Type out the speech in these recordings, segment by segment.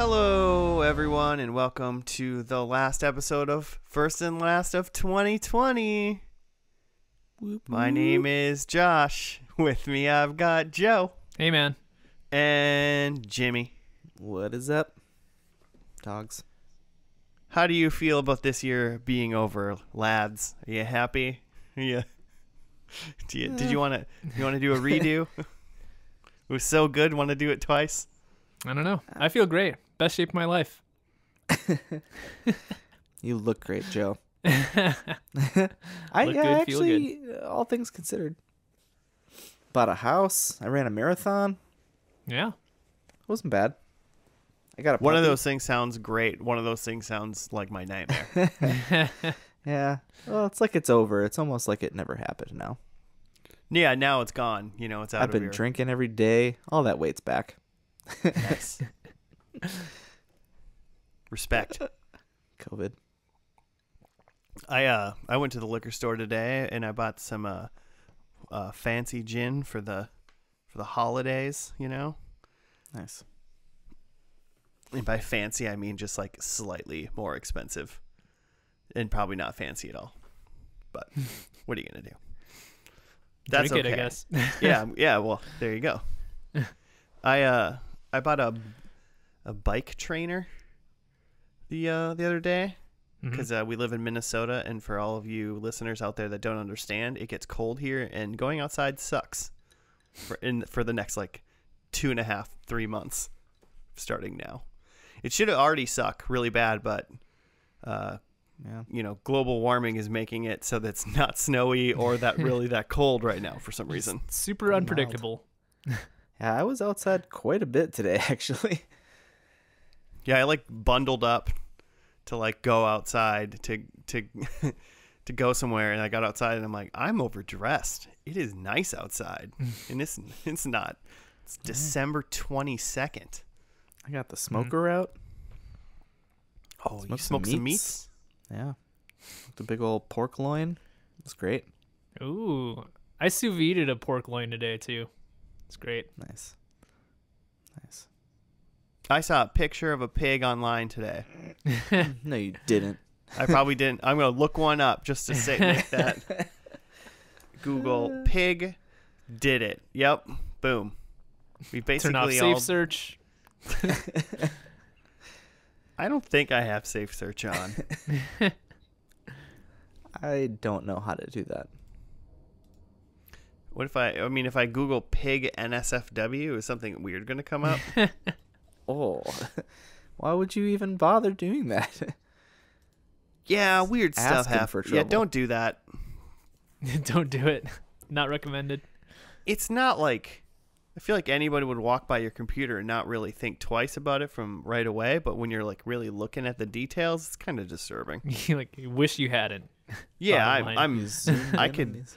Hello, everyone, and welcome to the last episode of First and Last of 2020. Whoop, My whoop. name is Josh. With me, I've got Joe. Hey, man. And Jimmy. What is up, dogs? How do you feel about this year being over, lads? Are you happy? Did you want to do a redo? It was so good. Want to do it twice? I don't know. I feel great. Best shape of my life. You look great, Joe. Look good, feel actually, all things considered, bought a house. I ran a marathon. Yeah. It wasn't bad. I got a One of puppy. those things sounds great. One of those things sounds like my nightmare. Yeah. Well, it's like it's over. It's almost like it never happened now. Yeah, now it's gone. You know, it's out I've of been here. drinking every day. All that weight's back. Nice. Respect. COVID. I went to the liquor store today and I bought some fancy gin for the holidays, you know? Nice. And by fancy I mean just like slightly more expensive. And probably not fancy at all. But what are you gonna do? That's Drink okay. it, I guess. yeah, well, there you go. I bought a bike trainer the other day. Because we live in Minnesota, and for all of you listeners out there that don't understand, it gets cold here, and going outside sucks for the next like 2.5, 3 months, starting now. It should already suck really bad, but Yeah. you know, global warming is making it so that it's not snowy or that really that cold right now for some reason. Super unpredictable. Yeah, I was outside quite a bit today, actually. Yeah, I like bundled up to like go outside to to go somewhere, and I got outside and I'm like, I'm overdressed. It is nice outside. And it's not. It's December 22nd. I got the smoker out. Oh, you smoked some meats? Yeah. The big old pork loin. It's great. Ooh. I sous vide'd a pork loin today, too. It's great. Nice. Nice. I saw a picture of a pig online today. No, you didn't. I probably didn't. I'm going to look one up just to say make that. Google pig did it. Yep. Boom. We basically Turn off safe search. I don't think I have safe search on. I don't know how to do that. What if if I Google pig NSFW, is something weird going to come up? Oh, why would you even bother doing that? Yeah, weird stuff Asking for happens. Yeah, trouble. don't do that. Don't do it. Not recommended. It's not like, I feel like anybody would walk by your computer and not really think twice about it from right away, but when you're like really looking at the details, it's kind of disturbing. You wish you hadn't. Yeah, Online. I could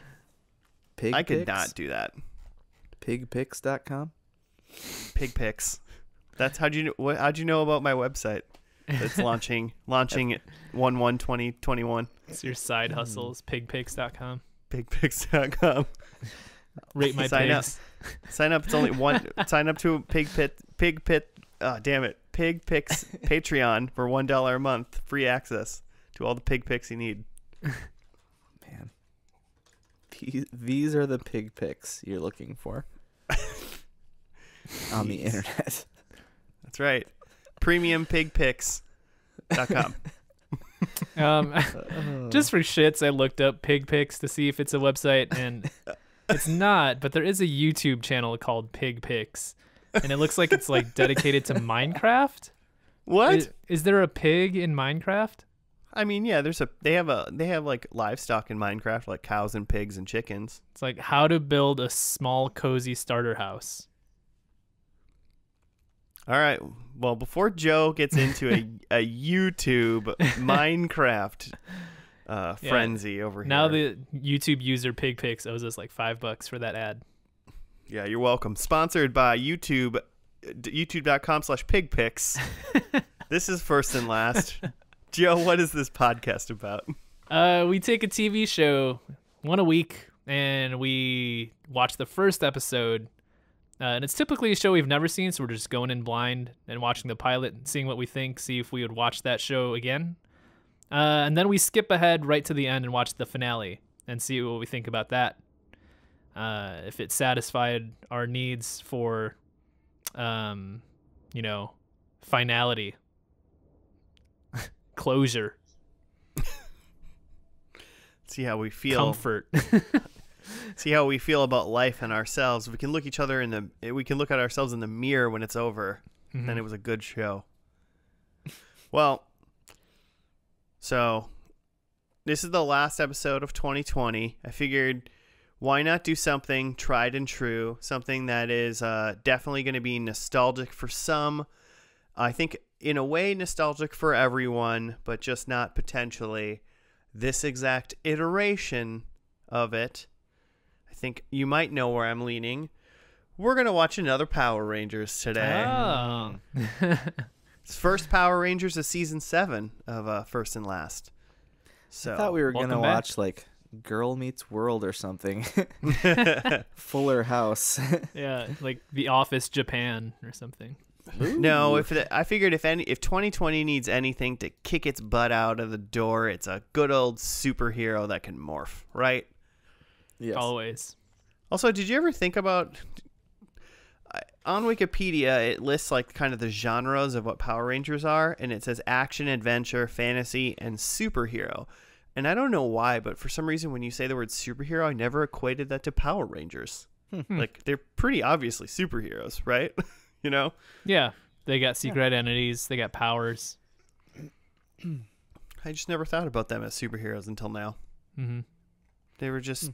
Pig I could pics? not do that. Pigpics.com. Pig pics. That's how'd you know about my website? That's launching 1/1/2021. It's your side hustles. Pigpics.com. Pigpics.com. Rate my Sign pigs. Sign up. It's only one. Sign up to Pig Pit. Damn it. Pig Pics Patreon for $1 a month. Free access to all the pig pics you need. Man, these are the pig pics you're looking for on the internet. That's right. PremiumPigPics.com. Just for shits, I looked up pig pics to see if it's a website, and it's not, but there is a YouTube channel called Pig Pics, and it looks like it's like dedicated to Minecraft. What? Is there a pig in Minecraft? I mean, yeah. They have like livestock in Minecraft, like cows and pigs and chickens. It's like how to build a small cozy starter house. All right. Well, before Joe gets into a YouTube Minecraft frenzy over here. Now the YouTube user Pig Pics owes us like $5 for that ad. Yeah, you're welcome. Sponsored by YouTube, youtube.com/pigpics. This is First and Last. Joe, what is this podcast about? We take a TV show one a week, and we watch the first episode And it's typically a show we've never seen, so we're just going in blind and watching the pilot and seeing what we think, see if we would watch that show again. And then we skip ahead right to the end and watch the finale and see what we think about that. If it satisfied our needs for, finality, closure, See how we feel. comfort. See how we feel about life and ourselves. We can look at ourselves in the mirror when it's over. Mhm. Then it was a good show. Well, so this is the last episode of 2020. I figured, why not do something tried and true, something that is definitely going to be nostalgic for some. I think in a way nostalgic for everyone, but just not potentially this exact iteration of it. I think you might know where I'm leaning. We're going to watch another Power Rangers today. Oh. It's first Power Rangers of season 7 of First and Last. So I thought we were gonna welcome back. watch like Girl Meets World or something. Fuller House. Yeah, like The Office Japan or something. No, I figured if 2020 needs anything to kick its butt out of the door, it's a good old superhero that can morph, right? Yes. Always. Also, did you ever think about on Wikipedia it lists like kind of the genres of what Power Rangers are, and it says action, adventure, fantasy, and superhero. And I don't know why, but for some reason when you say the word superhero, I never equated that to Power Rangers. Like they're pretty obviously superheroes, right? You know? Yeah, they got secret identities. They got powers. I just never thought about them as superheroes until now. Mm-hmm. They were just,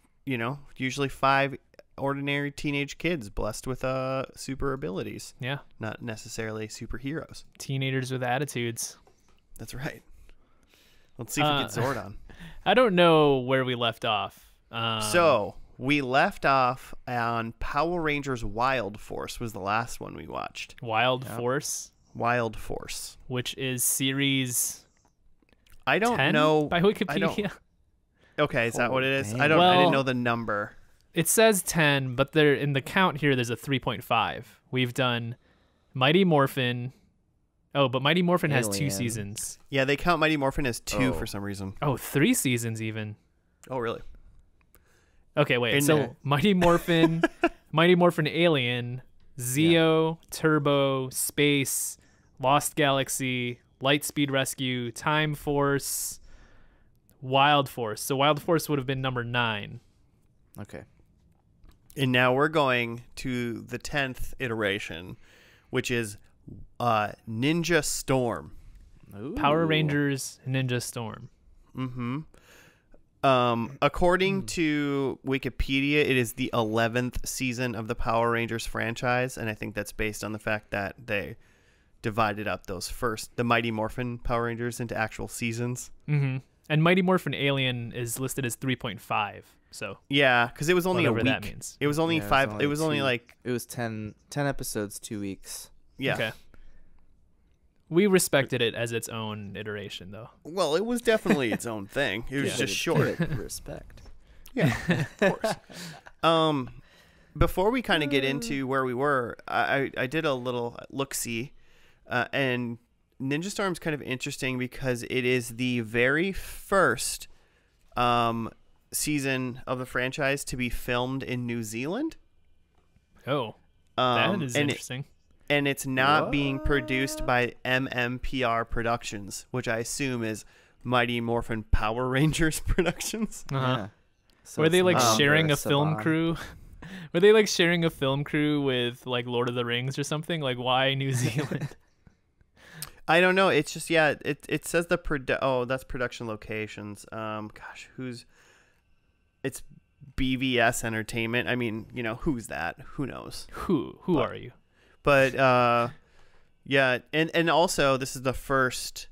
usually 5 ordinary teenage kids blessed with super abilities, Yeah, not necessarily superheroes. teenagers with attitudes. That's right. Let's see if we get Zordon. I don't know where we left off. So we left off on Power Rangers Wild Force was the last one we watched. Wild Force, Wild Force. which is series I don't 10 know. by Wikipedia. Okay, is that what it is? Dang. I didn't Well- know the number. It says 10, but there in the count here there's a 3.5. We've done Mighty Morphin. Oh, but Mighty Morphin has 2 Alien. seasons. Yeah, they count Mighty Morphin as 2 Oh. for some reason. Oh, 3 seasons even. Oh, really? Okay, wait. In So there. Mighty Morphin, Mighty Morphin Alien, Zeo, Turbo, Space, Lost Galaxy, Lightspeed Rescue, Time Force, Wild Force. So Wild Force would have been number 9. Okay. And now we're going to the 10th iteration, which is Ninja Storm. Power Ooh. Rangers Ninja Storm. Mm-hmm. According to Wikipedia, it is the 11th season of the Power Rangers franchise, and I think that's based on the fact that they divided up the Mighty Morphin Power Rangers into actual seasons. Mm-hmm. And Mighty Morphin Alien is listed as 3.5. So Yeah, because it was only a whatever week. that means. It was only Yeah, 5. It was only 2 like It was 10 episodes, 2 weeks. yeah. Okay. We respected it as its own iteration, though. Well, it was definitely its own thing. It was Yeah. just short. Respect. Yeah, of course. Before we kind of get into where we were, I did a little look-see, and Ninja Storm's kind of interesting because it is the very first season of the franchise to be filmed in New Zealand. Oh, that is and interesting. and it's not being produced by MMPR Productions, which I assume is Mighty Morphin Power Rangers Productions. Uh-huh. Yeah. So Were they it's like no sharing longer a film Saban. crew? Were they like sharing a film crew with like Lord of the Rings or something? Like why New Zealand? I don't know. It's just It says that's production locations. It's BVS Entertainment. I mean, who's that? Who knows? Who are you? But yeah, and also this is the first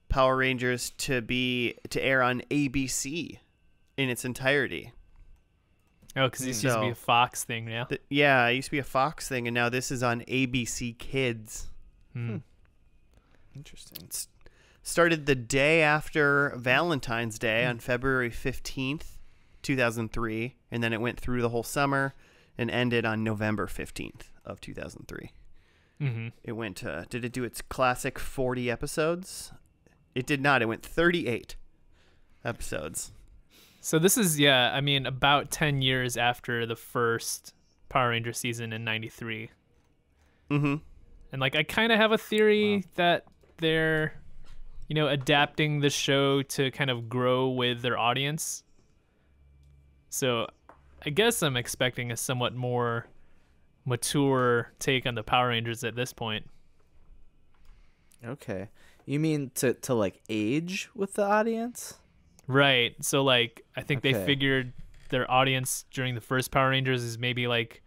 Power Rangers to air on ABC in its entirety. Oh, because this used to be So- a Fox thing now. Yeah, it used to be a Fox thing, and now this is on ABC Kids. Hmm. Interesting. Started the day after Valentine's Day on February 15th, 2003, and then it went through the whole summer, and ended on November 15th of 2003. Mm-hmm. It went did it do its classic 40 episodes? It did not. It went 38 episodes. So this is, I mean, about 10 years after the first Power Ranger season in 93. Mm-hmm. And, like, I kind of have a theory that they're, adapting the show to kind of grow with their audience. So I guess I'm expecting a somewhat more mature take on the Power Rangers at this point. Okay. You mean to like age with the audience? Right. So, like, I think they Okay. figured their audience during the first Power Rangers is maybe like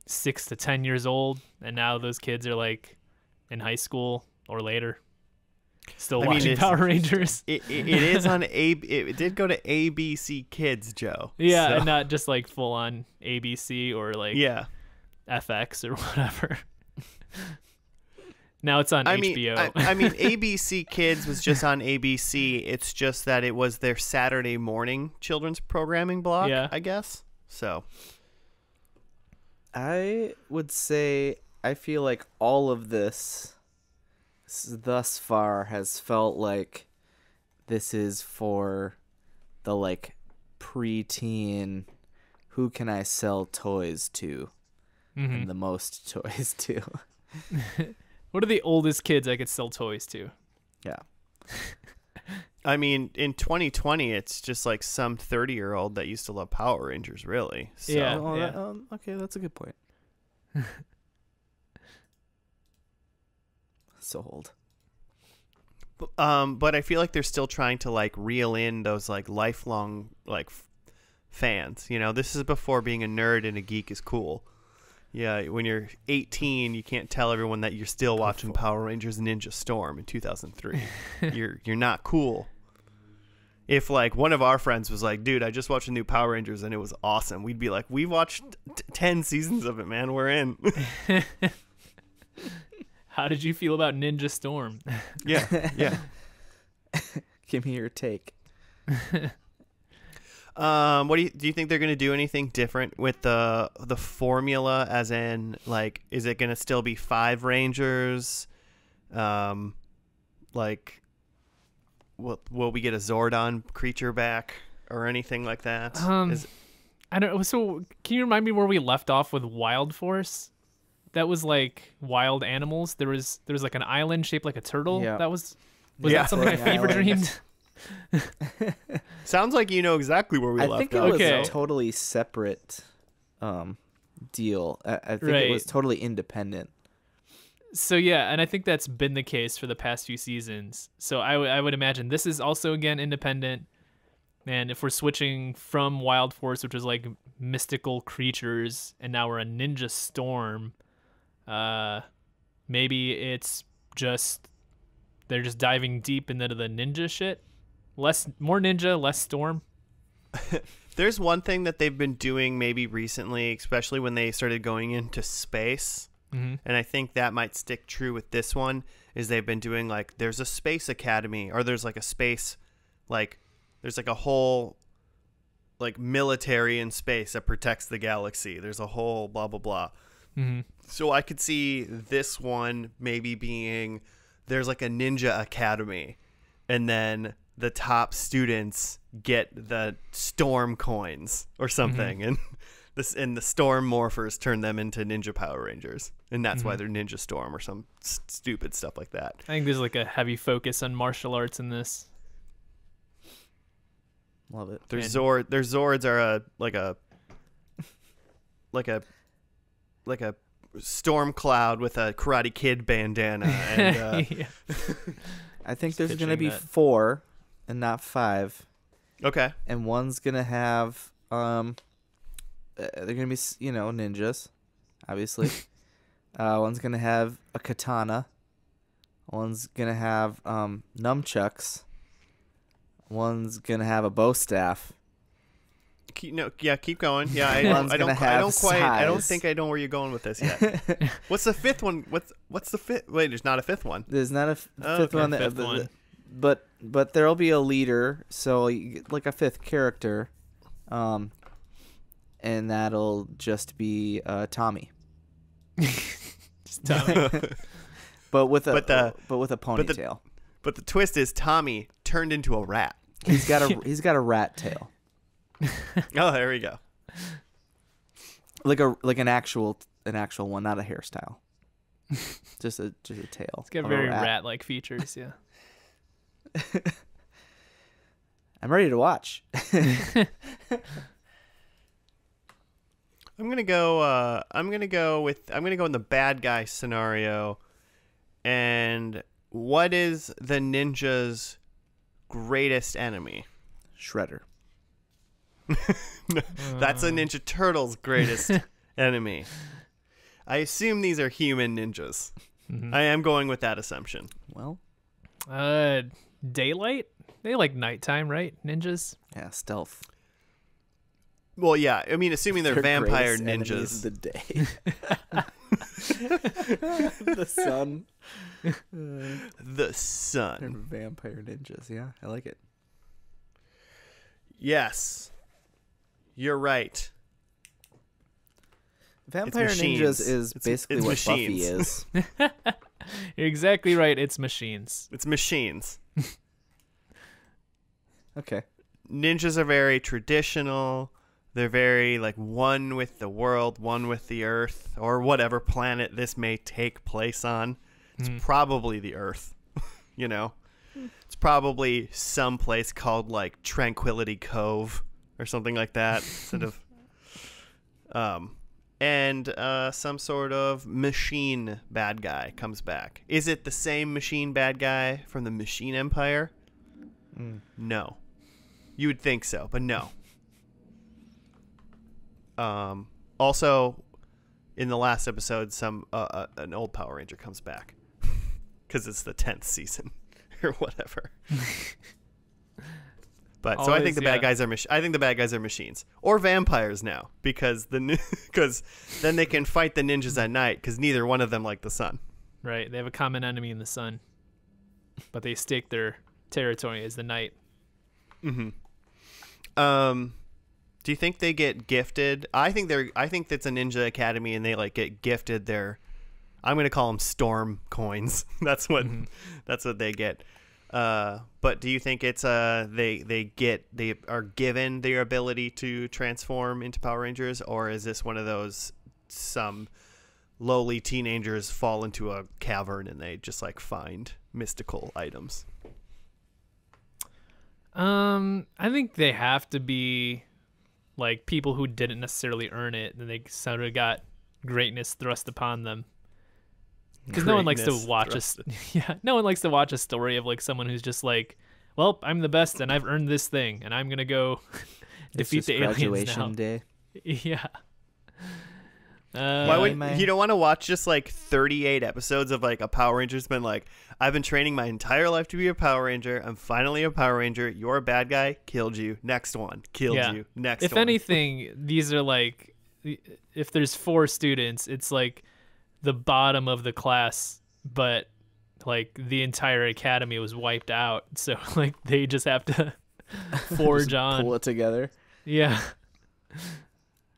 6 to 10 years old, and now those kids are like in high school or later, still watching Power Rangers. It is on it did go to ABC Kids, Joe. Yeah, so. and not just like full on ABC or like FX or whatever. Now it's on HBO. I mean, ABC Kids was just on ABC. It's just that it was their Saturday morning children's programming block, I guess. So I would say I feel like all of this thus far has felt like this is for the like preteen, who can I sell toys to, and the most toys to. What are the oldest kids I could sell toys to? Yeah. I mean, in 2020, it's just like some 30-year-old that used to love Power Rangers, really. So. Yeah. Okay, that's a good point. So old. But I feel like they're still trying to like reel in those like lifelong like fans. This is before being a nerd and a geek is cool. Yeah, when you're 18, you can't tell everyone that you're still watching Power Rangers Ninja Storm in 2003. You're not cool. If like one of our friends was like, "Dude, I just watched the new Power Rangers and it was awesome," we'd be like, "We watched 10 seasons of it, man. We're in." How did you feel about Ninja Storm? Yeah. Give me your take. What do you think they're going to do anything different with the formula, as in like is it going to still be 5 Rangers? Like will we get a Zordon creature back or anything like that? I don't know. So can you remind me where we left off with Wild Force? That was like wild animals. There was like an island shaped like a turtle. Yeah. Was that something I fever dreamed? Sounds like you know exactly where we left off. I think it was a totally separate deal. I think it was totally independent. So yeah, and I think that's been the case for the past few seasons. So I would imagine this is also again independent. And if we're switching from Wild Force, which is like mystical creatures, and now we're a Ninja Storm, maybe it's just they're just diving deep into the ninja shit. More ninja, less storm. There's one thing that they've been doing maybe recently, especially when they started going into space. And I think that might stick true with this one, is they've been doing like there's a space academy, or there's like a space, like there's like a whole like military in space that protects the galaxy. There's a whole blah, blah, blah. So I could see this one maybe being there's like a ninja academy, and then the top students get the storm coins or something, and the storm morphers turn them into ninja Power Rangers, and that's why they're Ninja Storm or some stupid stuff like that. I think there's like a heavy focus on martial arts in this. Love it. Their Zords are like a storm cloud with a Karate Kid bandana. And, I think there's going to be 4 and not 5. Okay. And one's going to have they're going to be, ninjas, obviously. One's going to have a katana. One's going to have nunchucks. One's going to have a bow staff. Keep going. Yeah, I don't think I know where you're going with this yet. What's the 5th one? What's the 5th? Wait, there's not a 5th one. There's not a fifth one. Fifth one. But there'll be a leader, so like a 5th character, and that'll just be Tommy. Just Tommy. But with a But ponytail. But the twist is Tommy turned into a rat. He's got a rat tail. Oh, there we go. Like an actual one, not a hairstyle. just a tail. It's got of a very rat. rat-like features, yeah. I'm ready to watch. I'm gonna go in the bad guy scenario. And what is the ninja's greatest enemy? Shredder. That's a Ninja Turtle's greatest enemy. I assume these are human ninjas. Mm-hmm. I am going with that assumption. Well, daylight? They like nighttime, right? Ninjas? yeah, stealth. Well, yeah. I mean, assuming they're Their vampire greatest enemy is ninjas. the day. The sun. The They're sun. vampire ninjas. Yeah, I like it. Yes. You're right. Vampire machines. ninjas is basically it's what machines. Buffy is. You're exactly right. It's machines. It's machines. Okay. Ninjas are very traditional. They're very like one with the world, one with the earth, or whatever planet this may take place on. It's probably the earth, you know? It's probably some place called like Tranquility Cove or something like that instead of and some sort of machine bad guy comes back. Is it the same machine bad guy from the Machine Empire? No. You would think so, but no. Also, in the last episode, an old Power Ranger comes back because it's the 10th season or whatever. But so I think the bad guys are I think the bad guys are machines or vampires now because then they can fight the ninjas at night because neither one of them like the sun. Right. They have a common enemy in the sun, but they stake their territory as the night. Mm-hmm. Do you think they get gifted? I think that's a ninja academy, and they like get gifted their. I'm gonna call them storm coins. That's what they get. But do you think it's they are given their ability to transform into Power Rangers, or is this one of those some lowly teenagers fall into a cavern and they just like find mystical items? I think they have to be like people who didn't necessarily earn it, and they sort of got greatness thrust upon them. Because no one likes to watch no one likes to watch a story of like someone who's just like, well, I'm the best and I've earned this thing and I'm gonna go defeat the aliens now. Graduation day. Yeah. Why would you don't want to watch just like 38 episodes of like a Power Ranger's been like, I've been training my entire life to be a Power Ranger. I'm finally a Power Ranger. You're a bad guy. Killed you. Next one. Killed you. Next one. If anything, these are like, if there's 4 students, it's like the bottom of the class, but like the entire academy was wiped out. So like they just have to forge on. Pull it together. Yeah.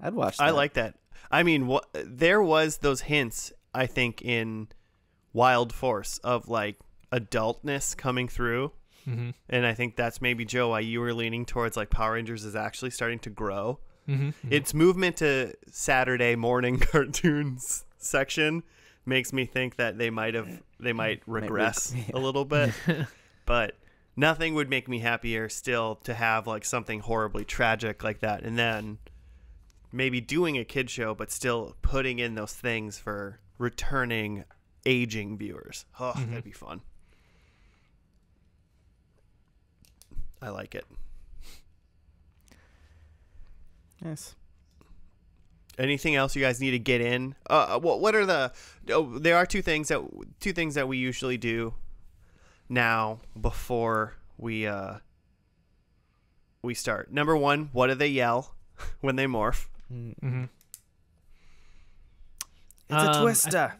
I'd watch that. I like that. I mean, there was those hints, I think, in Wild Force of like adultness coming through. Mm-hmm. And I think that's maybe, Joe, why you were leaning towards like Power Rangers is actually starting to grow. Mm-hmm. Its movement to Saturday morning cartoons section makes me think that they might regress a little bit. But nothing would make me happier still to have like something horribly tragic like that. And then maybe doing a kid show, but still putting in those things for returning aging viewers. Oh, that'd be fun. I like it. Nice. Anything else you guys need to get in? What are the? Oh, there are two things that we usually do now before we start. Number one, what do they yell when they morph? Mm-hmm. It's a twister.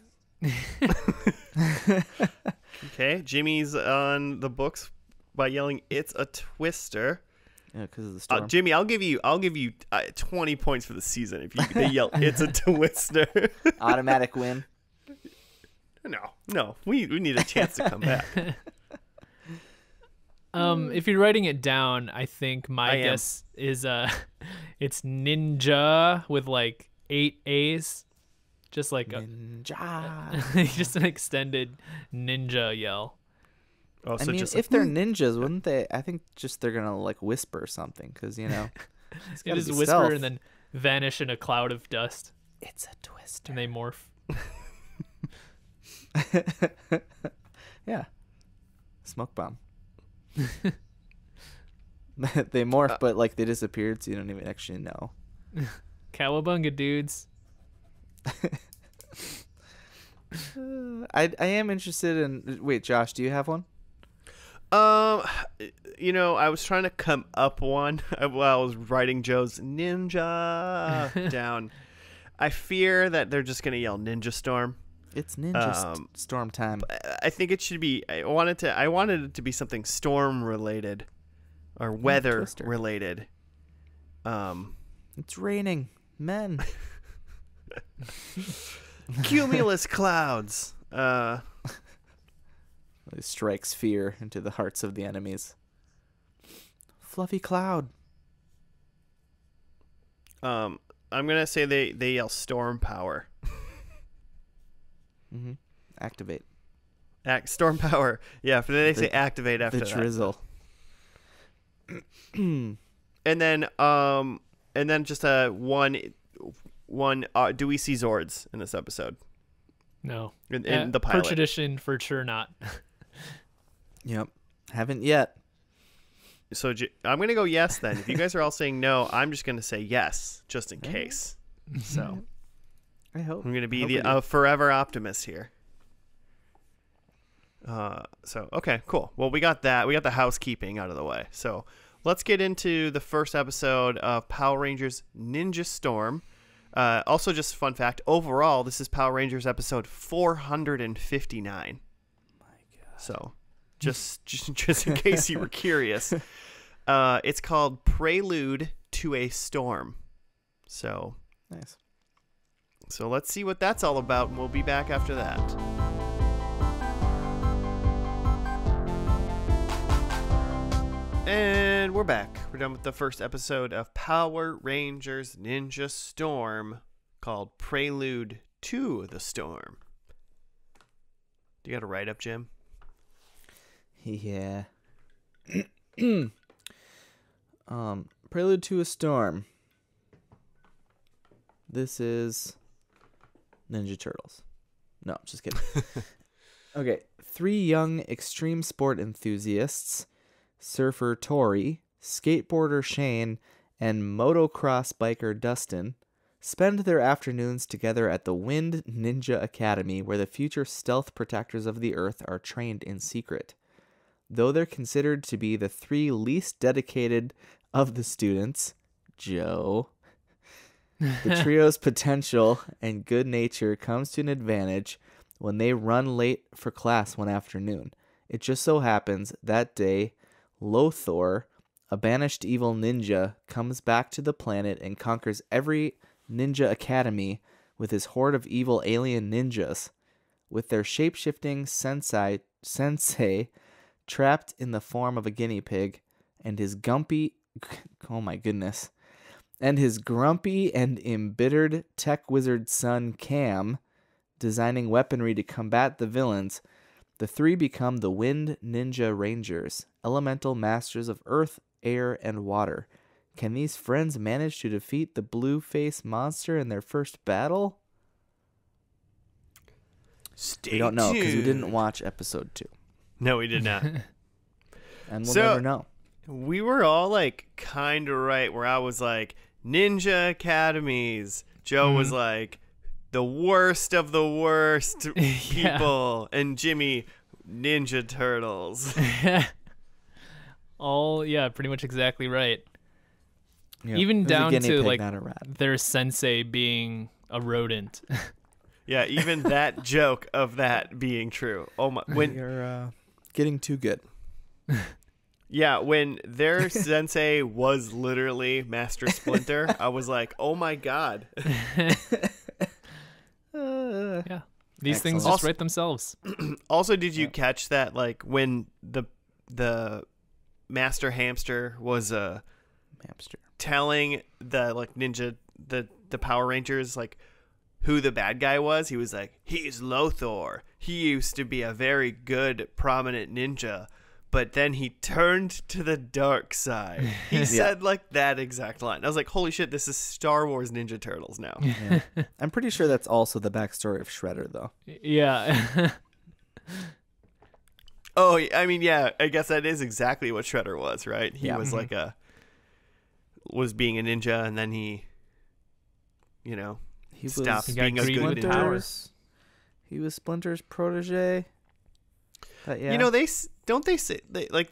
Okay, Jimmy's on the books by yelling, "It's a twister." because of the storm. Jimmy, I'll give you 20 points for the season if they yell it's a twister. Automatic win. No, we need a chance to come back. If you're writing it down, I think my guess is it's ninja with like 8 A's, just like ninja. just an extended ninja yell. Oh, I mean, if they're ninjas, wouldn't they? I think just they're gonna like whisper something, because It is whisper stealth. and then vanish in a cloud of dust. It's a twister. And they morph. Yeah. Smoke bomb. They morph, but like they disappeared, so you don't even actually know. Cowabunga, dudes. I am interested in. Wait, Josh, do you have one? I was trying to come up one while I was writing Joe's ninja down. I fear that they're just gonna yell Ninja Storm. It's Ninja Storm time. I think it should be. I wanted it to be something storm related, or weather Twister. related. It's raining, men. Cumulus clouds. It strikes fear into the hearts of the enemies. Fluffy cloud. I'm gonna say they yell storm power. Mm-hmm. Activate. Storm power. Yeah, but then they say activate after the that. drizzle. And then just one. Do we see Zords in this episode? No. In the pilot. Per tradition, for sure not. Yep. Haven't yet. So I'm going to go yes then. If you guys are all saying no, I'm just going to say yes, just in case. So I hope. I'm going to be the forever optimist here. Okay, cool. Well, we got that. We got the housekeeping out of the way. So let's get into the first episode of Power Rangers Ninja Storm. Also, just fun fact, overall, this is Power Rangers episode 459. My God. So just in case you were curious, it's called Prelude to a Storm. So Nice. So let's see what that's all about, and we'll be back after that. And we're back. We're done with the first episode of Power Rangers Ninja Storm, called Prelude to the Storm. Do you got a write-up, Jim? Yeah. Prelude to a Storm. This is Ninja Turtles. No, just kidding. Okay. 3 young extreme sport enthusiasts, surfer Tori, skateboarder Shane, and motocross biker Dustin, spend their afternoons together at the Wind Ninja Academy, where the future stealth protectors of the Earth are trained in secret. Though they're considered to be the 3 least dedicated of the students, Joe, the trio's potential and good nature comes to an advantage when they run late for class one afternoon. It just so happens that day, Lothor, a banished evil ninja, comes back to the planet and conquers every ninja academy with his horde of evil alien ninjas. With their shape-shifting sensei trapped in the form of a guinea pig, and his grumpy and embittered tech wizard son Cam designing weaponry to combat the villains, the 3 become the Wind Ninja Rangers, elemental masters of earth, air, and water. Can these friends manage to defeat the blue-faced monster in their first battle? We don't know, because we didn't watch episode 2. No, we did not. And we'll never know. We were all like kind of right, where I was like, Ninja Academies. Joe was like, the worst of the worst people. And Jimmy, Ninja Turtles. Pretty much exactly right. Yep. Even down to pig, like not a rat. their sensei being a rodent. Yeah, even that joke of that being true. Oh my! You're getting too good. Yeah, when their sensei was literally Master Splinter, I was like, oh my god. Yeah. These things Excellent. just write themselves. Also, did you catch that, like, when the Master Hamster was Hamster. telling the, like, ninja, the Power Rangers, like, who the bad guy was? He was like, he's Lothar. He used to be a very good, prominent ninja, but then he turned to the dark side. He said, like, that exact line. I was like, holy shit, this is Star Wars Ninja Turtles now. Yeah. I'm pretty sure that's also the backstory of Shredder, though. Yeah. Oh, I mean, yeah, I guess that is exactly what Shredder was, right? He Yeah. was like was being a ninja, and then he He stopped He got being a greedy good with ninja. power. He was Splinter's protege. But yeah. You know, they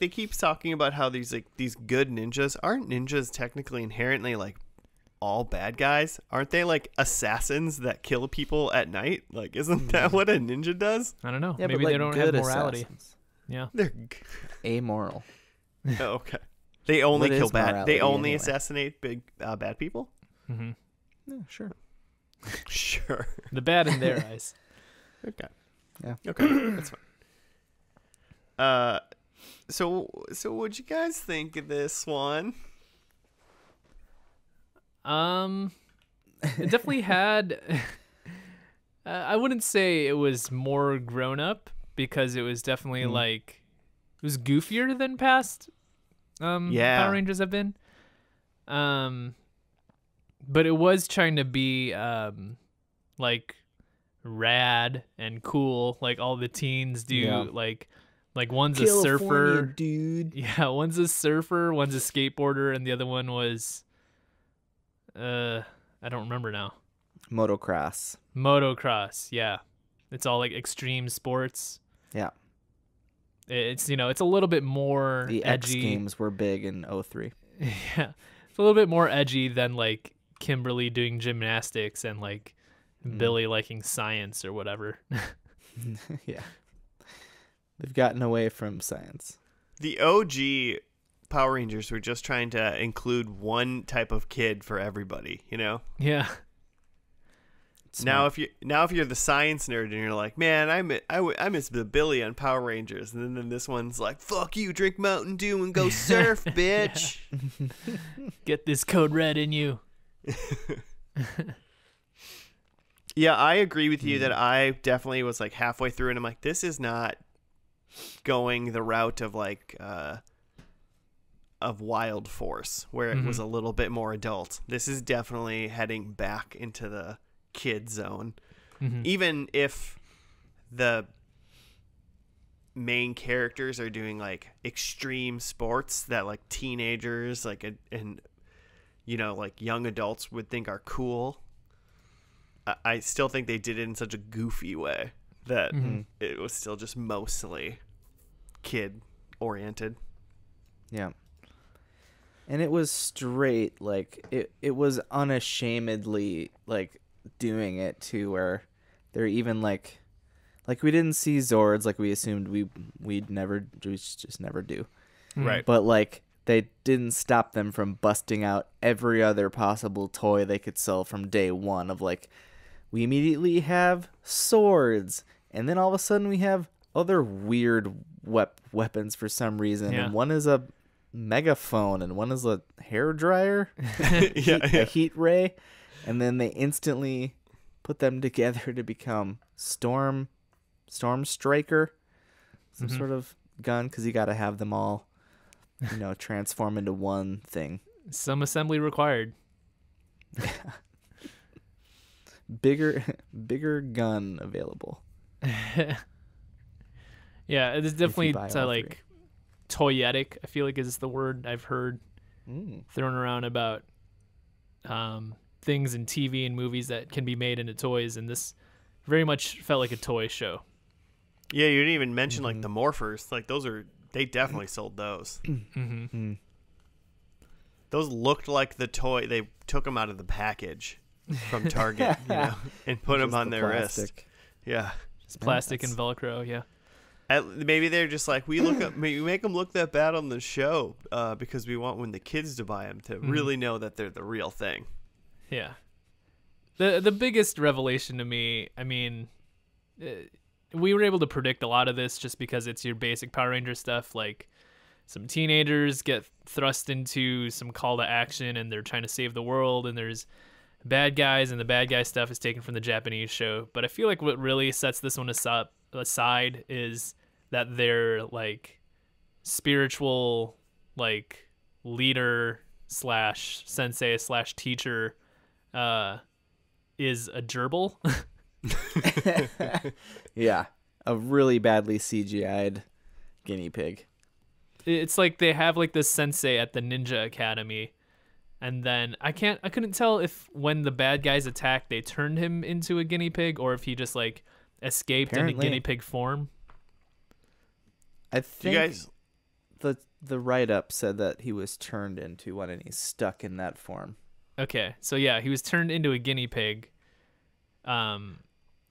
keep talking about how these good ninjas aren't ninjas technically inherently like all bad guys? Aren't they like assassins that kill people at night? Like, isn't that what a ninja does? I don't know. Yeah, but, Maybe like, they don't good have morality. assassins. Yeah. They're Amoral. oh, okay. They only What kill is bad. morality They only anyway? assassinate bad people. Mm-hmm. Yeah, sure. Sure. The bad in their eyes. Okay. Yeah. Okay, that's fine. So what'd you guys think of this one? It definitely had. I wouldn't say it was more grown up because it was definitely like it was goofier than past Yeah. Power Rangers have been. But it was trying to be like rad and cool, like all the teens do. Yeah. Like one's a California, surfer, dude. yeah, one's a surfer, one's a skateboarder, and the other one was I don't remember now. Motocross. Motocross, yeah. It's all like extreme sports. Yeah. It's it's a little bit more The X edgy. Games were big in 03. Yeah. It's a little bit more edgy than like Kimberly doing gymnastics and like Billy liking science or whatever. Yeah. They've gotten away from science. The OG Power Rangers were just trying to include one type of kid for everybody, you know? Yeah. Now if you're the science nerd and you're like, man, I miss the Billy on Power Rangers, and then this one's like, fuck you, drink Mountain Dew and go surf, bitch. Get this code red in you. Yeah, I agree with you that I definitely was like halfway through and I'm like, this is not going the route of like of Wild Force, where it was a little bit more adult. This is definitely heading back into the kid zone. Even if the main characters are doing like extreme sports that like teenagers like and like young adults would think are cool, I still think they did it in such a goofy way that it was still just mostly kid oriented. Yeah. And it was straight, like it was unashamedly like doing it to where they're even like we didn't see Zords like we assumed we'd never just never do. Right. But like they didn't stop them from busting out every other possible toy they could sell from day one of like, we immediately have swords, and then all of a sudden we have other weird weapons for some reason. Yeah. And one is a megaphone, and one is a hair dryer, a heat ray, and then they instantly put them together to become Storm Striker, some sort of gun, because you got to have them all, transform into one thing. Some assembly required. Bigger gun available. Yeah, it's definitely buy all like toyetic, I feel like is the word I've heard thrown around about things in TV and movies that can be made into toys, and this very much felt like a toy show. Yeah, you didn't even mention like the morphers. Like they definitely sold those. Those looked like the toy. They took them out of the package from Target, and put them on their wrist. Plastic. Yeah. It's plastic and Velcro, yeah. Maybe they're just like, we make them look that bad on the show because we want when the kids to buy them to really know that they're the real thing. Yeah. The biggest revelation to me, I mean, we were able to predict a lot of this just because it's your basic Power Ranger stuff. Like, some teenagers get thrust into some call to action and they're trying to save the world, and there's bad guys, and the bad guy stuff is taken from the Japanese show. But I feel like what really sets this one aside is that their like spiritual like leader / sensei / teacher is a gerbil. Yeah, a really badly CGI'd guinea pig. It's like they have like this sensei at the Ninja Academy, and then I couldn't tell if when the bad guys attacked they turned him into a guinea pig or if he just like escaped into guinea pig form. I think you guys... the write-up said that he was turned into one and he's stuck in that form. Okay, so yeah, he was turned into a guinea pig.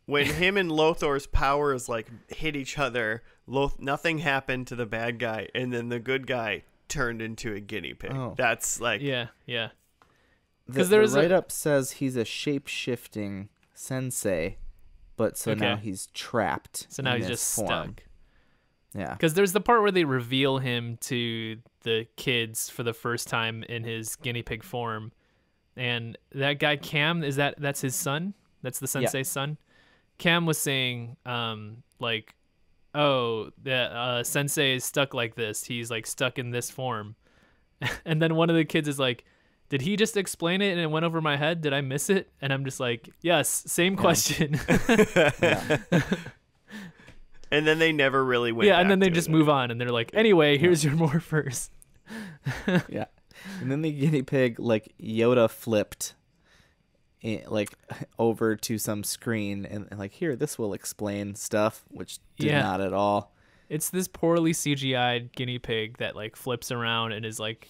When him and Lothor's powers like hit each other, nothing happened to the bad guy, and then the good guy turned into a guinea pig. Oh. That's like yeah. Because the write-up says he's a shape-shifting sensei, but now he's trapped. So now he's just form. stuck. Yeah. Because there's the part where they reveal him to the kids for the first time in his guinea pig form, and that guy Cam, that's his son? That's the sensei's son? Cam was saying, like, oh, the sensei is stuck like this. He's like stuck in this form. And then one of the kids is like, did he just explain it and it went over my head? Did I miss it? And I'm just like, yes, same question. And then they never really went. Yeah, and then they just move on and they're like, anyway, here's your morphers. Yeah. And then the guinea pig like Yoda flipped like over to some screen and like, here, this will explain stuff, which did not at all. It's this poorly CGI'd guinea pig that like flips around and is like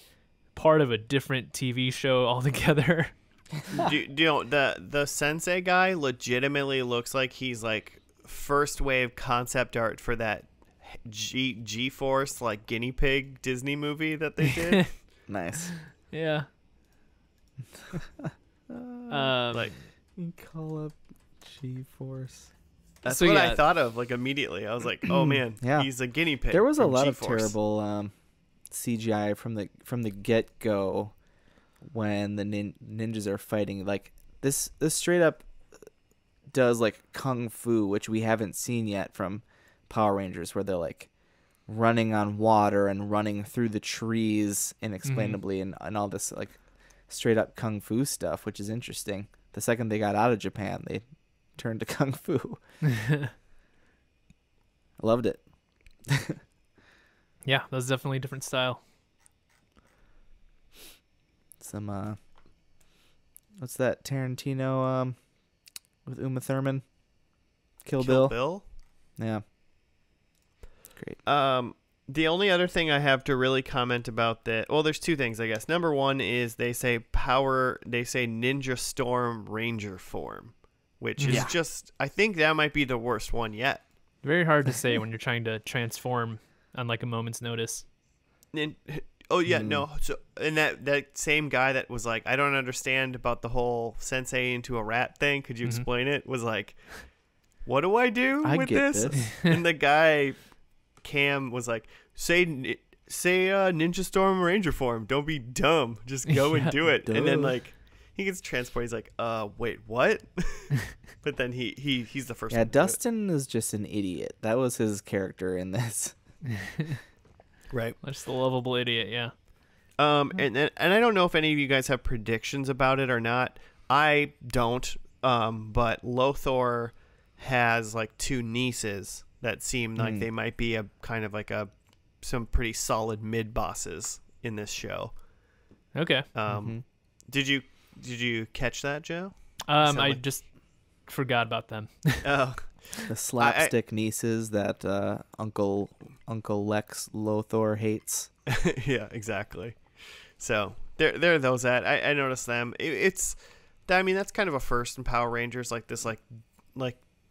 part of a different TV show altogether. do you know the sensei guy legitimately looks like he's like first wave concept art for that G-Force like guinea pig Disney movie that they did. Nice. Yeah. Like call up G-Force. That's what I thought of like immediately. I was like, oh man, he's a guinea pig. There was a lot G-Force. of terrible CGI from the get go when the ninjas are fighting. Like this straight up does like kung fu, which we haven't seen yet from Power Rangers, where they're like running on water and running through the trees inexplainably and all this like straight up kung fu stuff, which is interesting. The second they got out of Japan, they turned to kung fu. Loved it. Yeah, that was definitely a different style. Some what's that Tarantino with Uma Thurman? Kill Bill? Yeah. Great. The only other thing I have to really comment about that, well, there's two things, I guess. Number one is they say Ninja Storm Ranger form, which is just, I think that might be the worst one yet. Very hard to say when you're trying to transform on like a moment's notice. No. So, and that same guy that was like, I don't understand about the whole sensei into a rat thing. Could you explain it? Was like, what do I do with this? And the guy Cam was like, say Ninja Storm Ranger form. Don't be dumb. Just go and do it. Duh. And then like he gets transported. He's like, wait, what? But then he's the first one. Yeah, Dustin is just an idiot. That was his character in this. Right. Just a lovable idiot, yeah. And I don't know if any of you guys have predictions about it or not. I don't. But Lothor has like two nieces that seem like they might be a kind of like some pretty solid mid bosses in this show. Okay. Did you catch that, Joe? I just forgot about them. Oh. The slapstick nieces that Uncle Lex Lothor hates. Yeah, exactly. So there are those that I noticed them. I mean, that's kind of a first in Power Rangers, like this like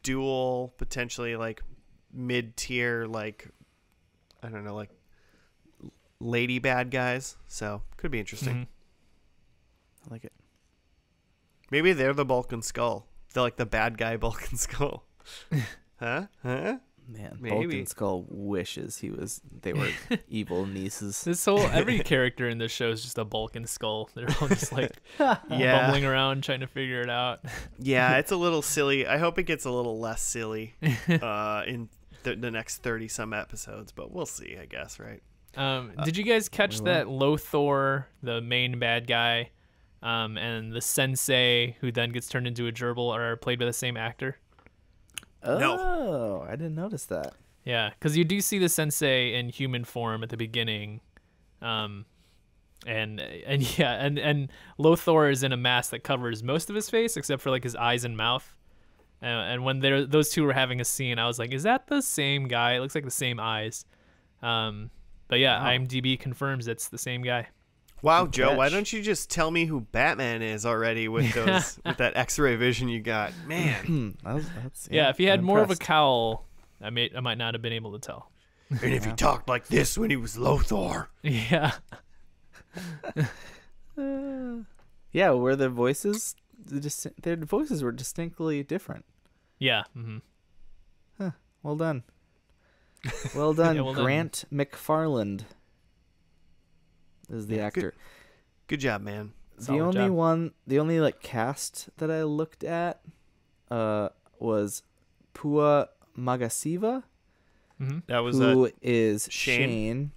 dual potentially like mid-tier, like, I don't know, like lady bad guys. So could be interesting. Mm-hmm. I like it. Maybe they're the Bulk and Skull. They're like the bad guy Bulk and Skull. Huh? Man, Maybe. Bulk and Skull wishes they were evil nieces. Every character in this show is just a Bulk and Skull. They're all just like Yeah. bumbling around trying to figure it out. Yeah, it's a little silly. I hope it gets a little less silly in the next 30 some episodes, but we'll see, I guess, right? Did you guys catch that Lothor, the main bad guy, and the sensei who then gets turned into a gerbil are played by the same actor? Oh, I didn't notice that. Yeah, because you do see the sensei in human form at the beginning, and Lothor is in a mask that covers most of his face except for like his eyes and mouth. And when those two were having a scene, I was like, "Is that the same guy? It looks like the same eyes." But yeah, Wow. IMDb confirms it's the same guy. Wow, Good Joe, why catch. don't you just tell me who Batman is already with those with that X-ray vision you got? Man. Yeah, if he had I'm more of a impressed. cowl, I might not have been able to tell. And if he talked like this when he was Lothor. Yeah. Yeah, were their voices? Their voices were distinctly different. Yeah. Mm-hmm. Well done. Well done, Yeah, well done. Grant McFarland is the actor. Good job, man. Solid job. The only like cast that I looked at was Pua Magasiva, Mm-hmm. That was who is Shane? Shane,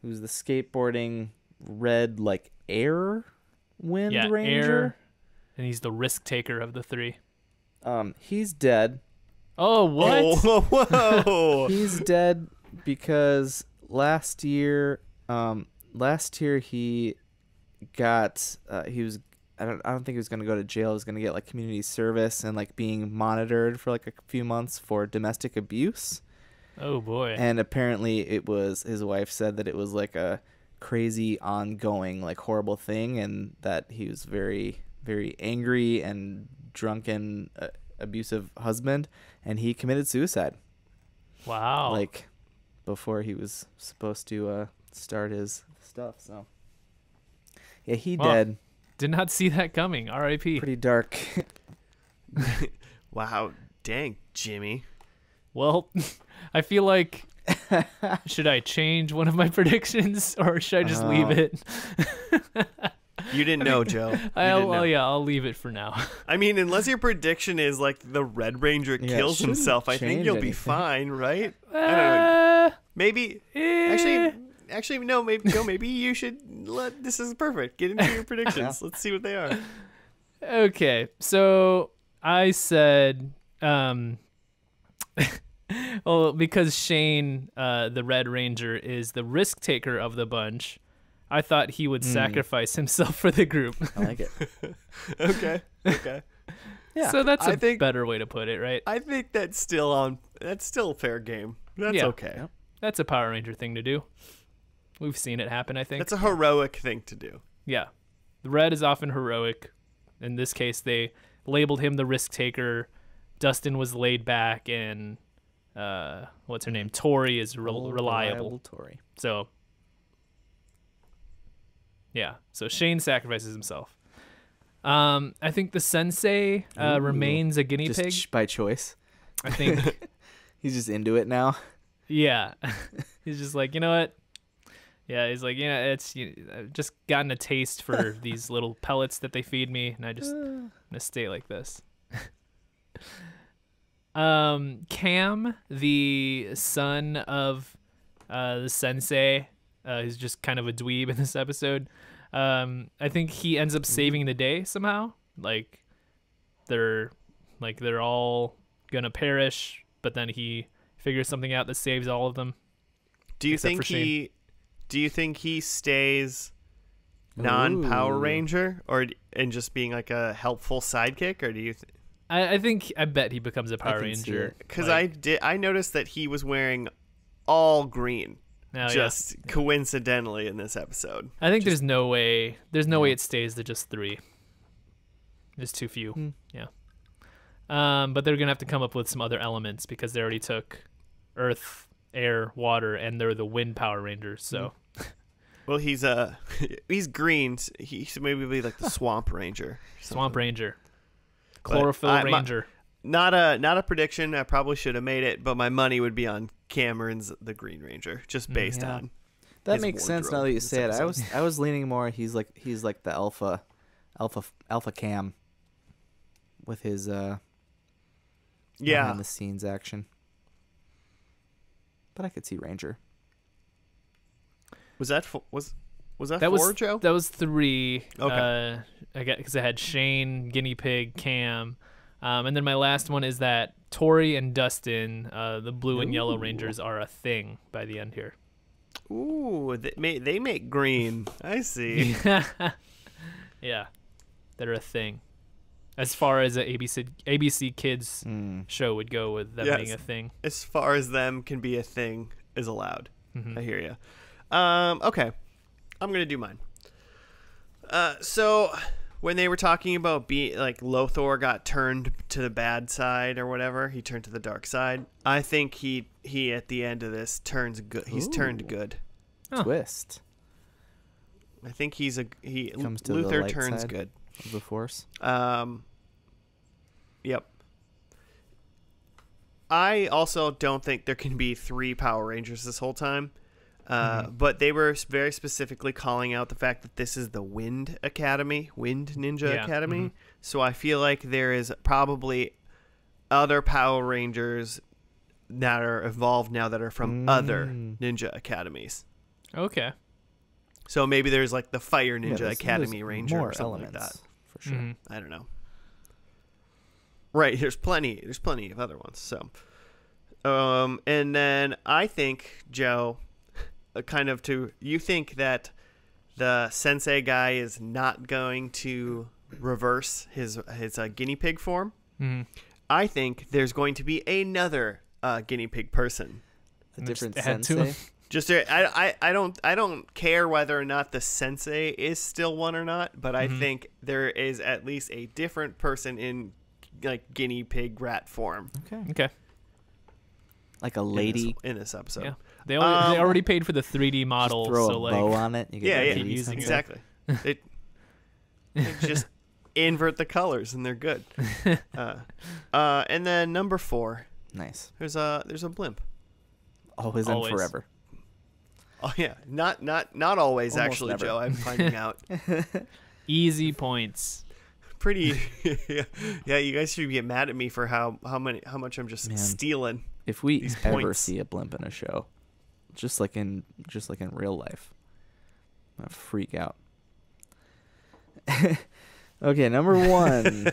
who's the skateboarding red like air wind Yeah, ranger. Air, and he's the risk taker of the three. He's dead. Oh, what? Oh, whoa. He's dead because last year he got he was I don't think he was going to go to jail. He was going to get like community service and like being monitored for like a few months for domestic abuse. Oh boy. And apparently it was, his wife said that it was like a crazy ongoing like horrible thing, and that he was very, very angry and drunken, abusive husband, and he committed suicide. Wow. Like before he was supposed to start his stuff. So yeah, he Wow. dead. Did not see that coming. R.I.P. Pretty dark. Wow. Dang, Jimmy. Well, I feel like should I change one of my predictions or should I just leave it? You didn't know, Joe. You didn't know. I'll leave it for now. I mean, unless your prediction is like the Red Ranger Yeah, it kills shouldn't himself, I think change you'll be anything. fine, right? I don't know. Maybe. Eh. Actually, no. Maybe Joe. Maybe you should let. This is perfect. Get into your predictions. Let's see what they are. Okay, so I said, well, because Shane, the Red Ranger, is the risk taker of the bunch, I thought he would sacrifice himself for the group. I like it. Okay. Yeah, So that's I a think- better way to put it, right? I think that's still fair game. That's Yeah. okay. Yep. That's a Power Ranger thing to do. We've seen it happen, I think. That's a heroic thing to do. Yeah. The Red is often heroic. In this case, they labeled him the risk taker. Dustin was laid back, and what's her name? Tori is reliable. Tory. So, yeah. So Shane sacrifices himself. I think the sensei Ooh. remains a guinea Just pig. by choice. I think, He's just into it now. yeah. He's just like, you know what? Yeah, he's like, I've just gotten a taste for these little pellets that they feed me, and I'm gonna stay like this. Cam, the son of the sensei, who's just kind of a dweeb in this episode. I think he ends up saving the day somehow. Like they're all gonna perish, but then he figures something out that saves all of them. Do you Except think for Shane. he stays non-Power Ooh. Ranger and just being like a helpful sidekick, or do you? I bet he becomes a Power can see Ranger. it. Because Like, I noticed that he was wearing all green, oh, just coincidentally in this episode. I think there's no way it stays to just 3. There's too few. Yeah. But they're gonna have to come up with some other elements because they already took earth, air, water, and they're the wind Power Rangers. So, Well, he's green. He should maybe be like the Swamp Ranger. or Swamp something. Ranger, But Chlorophyll Ranger. Not a prediction. I probably should have made it, but my money would be on Cameron's the Green Ranger, just based Yeah. on. That his makes sense now wardrobe that you in this say it. episode. I was leaning more. He's like the alpha cam with his Yeah. behind the scenes action. But I could see Ranger. Was that that That four, was Joe? That was 3. Okay. I got because I had Shane, Guinea Pig, Cam, and then my last one is that Tori and Dustin, the blue and yellow Ooh. Rangers, are a thing by the end here. Ooh, they make green. I see. Yeah, they're a thing. As far as a ABC Kids show would go with them Yes. being a thing. As far as them can be a thing is allowed. Mhm. I hear you. Okay, I'm gonna do mine. So when they were talking about like Lothar got turned to the bad side or whatever, he turned to the dark side. I think he at the end of this turns good. He's turned Ooh. good. Huh. Twist I think he comes to the Luther light turns side. good. of the Force. Yep. I also don't think there can be 3 Power Rangers this whole time. But they were very specifically calling out the fact that this is the Wind Ninja Yeah, Academy. So I feel like there is probably other Power Rangers that are evolved now that are from other Ninja Academies. Okay. So maybe there's like the Fire Ninja there's Academy Ranger more or something elements, like that. for sure. Mhm. I don't know. Right, there's plenty of other ones. So, and then I think, Joe, you think that the sensei guy is not going to reverse his guinea pig form. Mhm. I think there's going to be another guinea pig person. A And different just add to sensei. him. Just I don't care whether or not the sensei is still one or not, but I think there is at least a different person in like guinea pig rat form Okay. Like a lady. in this episode. Yeah. They already paid for the 3D model, Just throw so a like bow on it. You get Yeah, that yeah, lady using sensei. exactly. They just invert the colors and they're good. And then number 4, Nice. there's a blimp. Always and Always. forever. Oh yeah, not always Almost actually, never. Joe. I'm finding out. easy points. Pretty. Yeah, you guys should get mad at me for how much I'm just Man. stealing. If we These ever points. see a blimp in a show, just like in real life, I'm gonna freak out. Okay, number 1.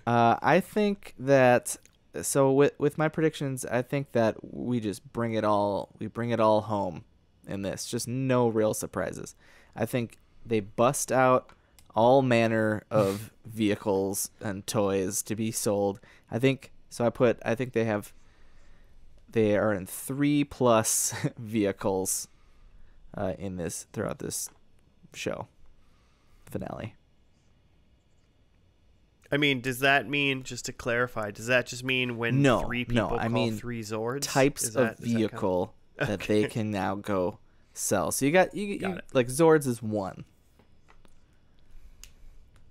I think that with my predictions, I think that we just bring it all home in this. Just no real surprises. I think they bust out all manner of vehicles and toys to be sold. I think they are in 3+ vehicles throughout this show finale. I mean, does that mean, just to clarify, does that just mean when No, 3 no, people I call mean 3 Zords? Types Is of that count? vehicle that they can now go sell. So you Got it. like Zords is 1.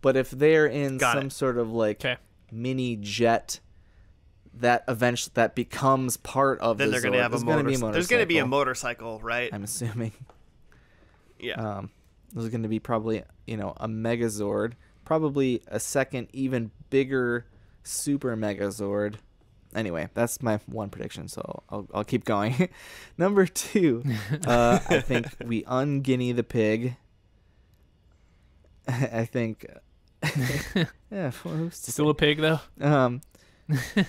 But if they're in Got some it. sort of like Okay. mini jet that eventually that becomes part of Then the they're going to Zord, have a there's gonna be motorcycle. There's going to be a motorcycle, motorcycle, right? I'm assuming. Yeah. There's going to be probably, a Megazord, probably a second, even bigger Super Megazord. Anyway, that's my one prediction, so I'll keep going. Number 2, I think we un-guinea the pig. I think, yeah, who's to Still a pig though. say?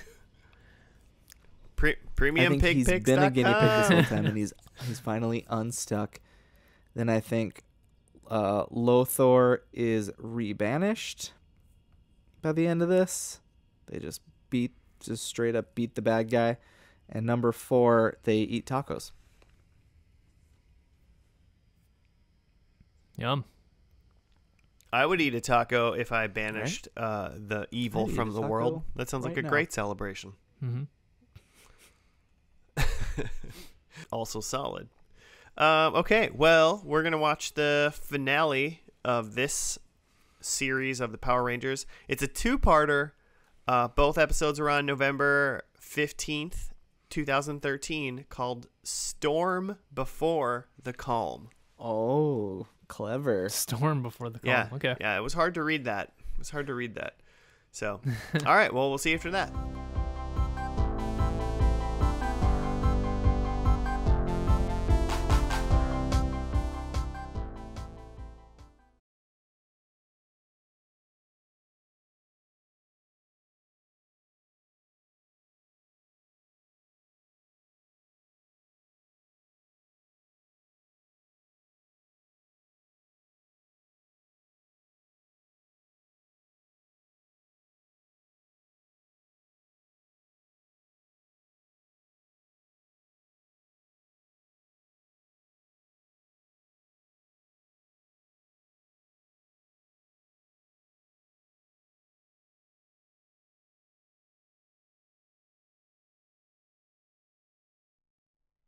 I Premium think he's pig been a guinea pig this whole pigs. time, and he's finally unstuck. Then I think Lothar is rebanished by the end of this. They just straight up beat the bad guy. And number 4, they eat tacos. Yum. I would eat a taco if I banished the evil I'd eat from a the taco world. That sounds like right a now. great celebration. Mm-hmm. Also solid. Okay, well, we're gonna watch the finale of this series of the Power Rangers. It's a two-parter. Both episodes are on November 15th, 2013, called Storm Before the Calm. Oh, clever. Storm Before the Calm. Yeah. Okay. Yeah, it was hard to read that. So, all right, well, we'll see you after that.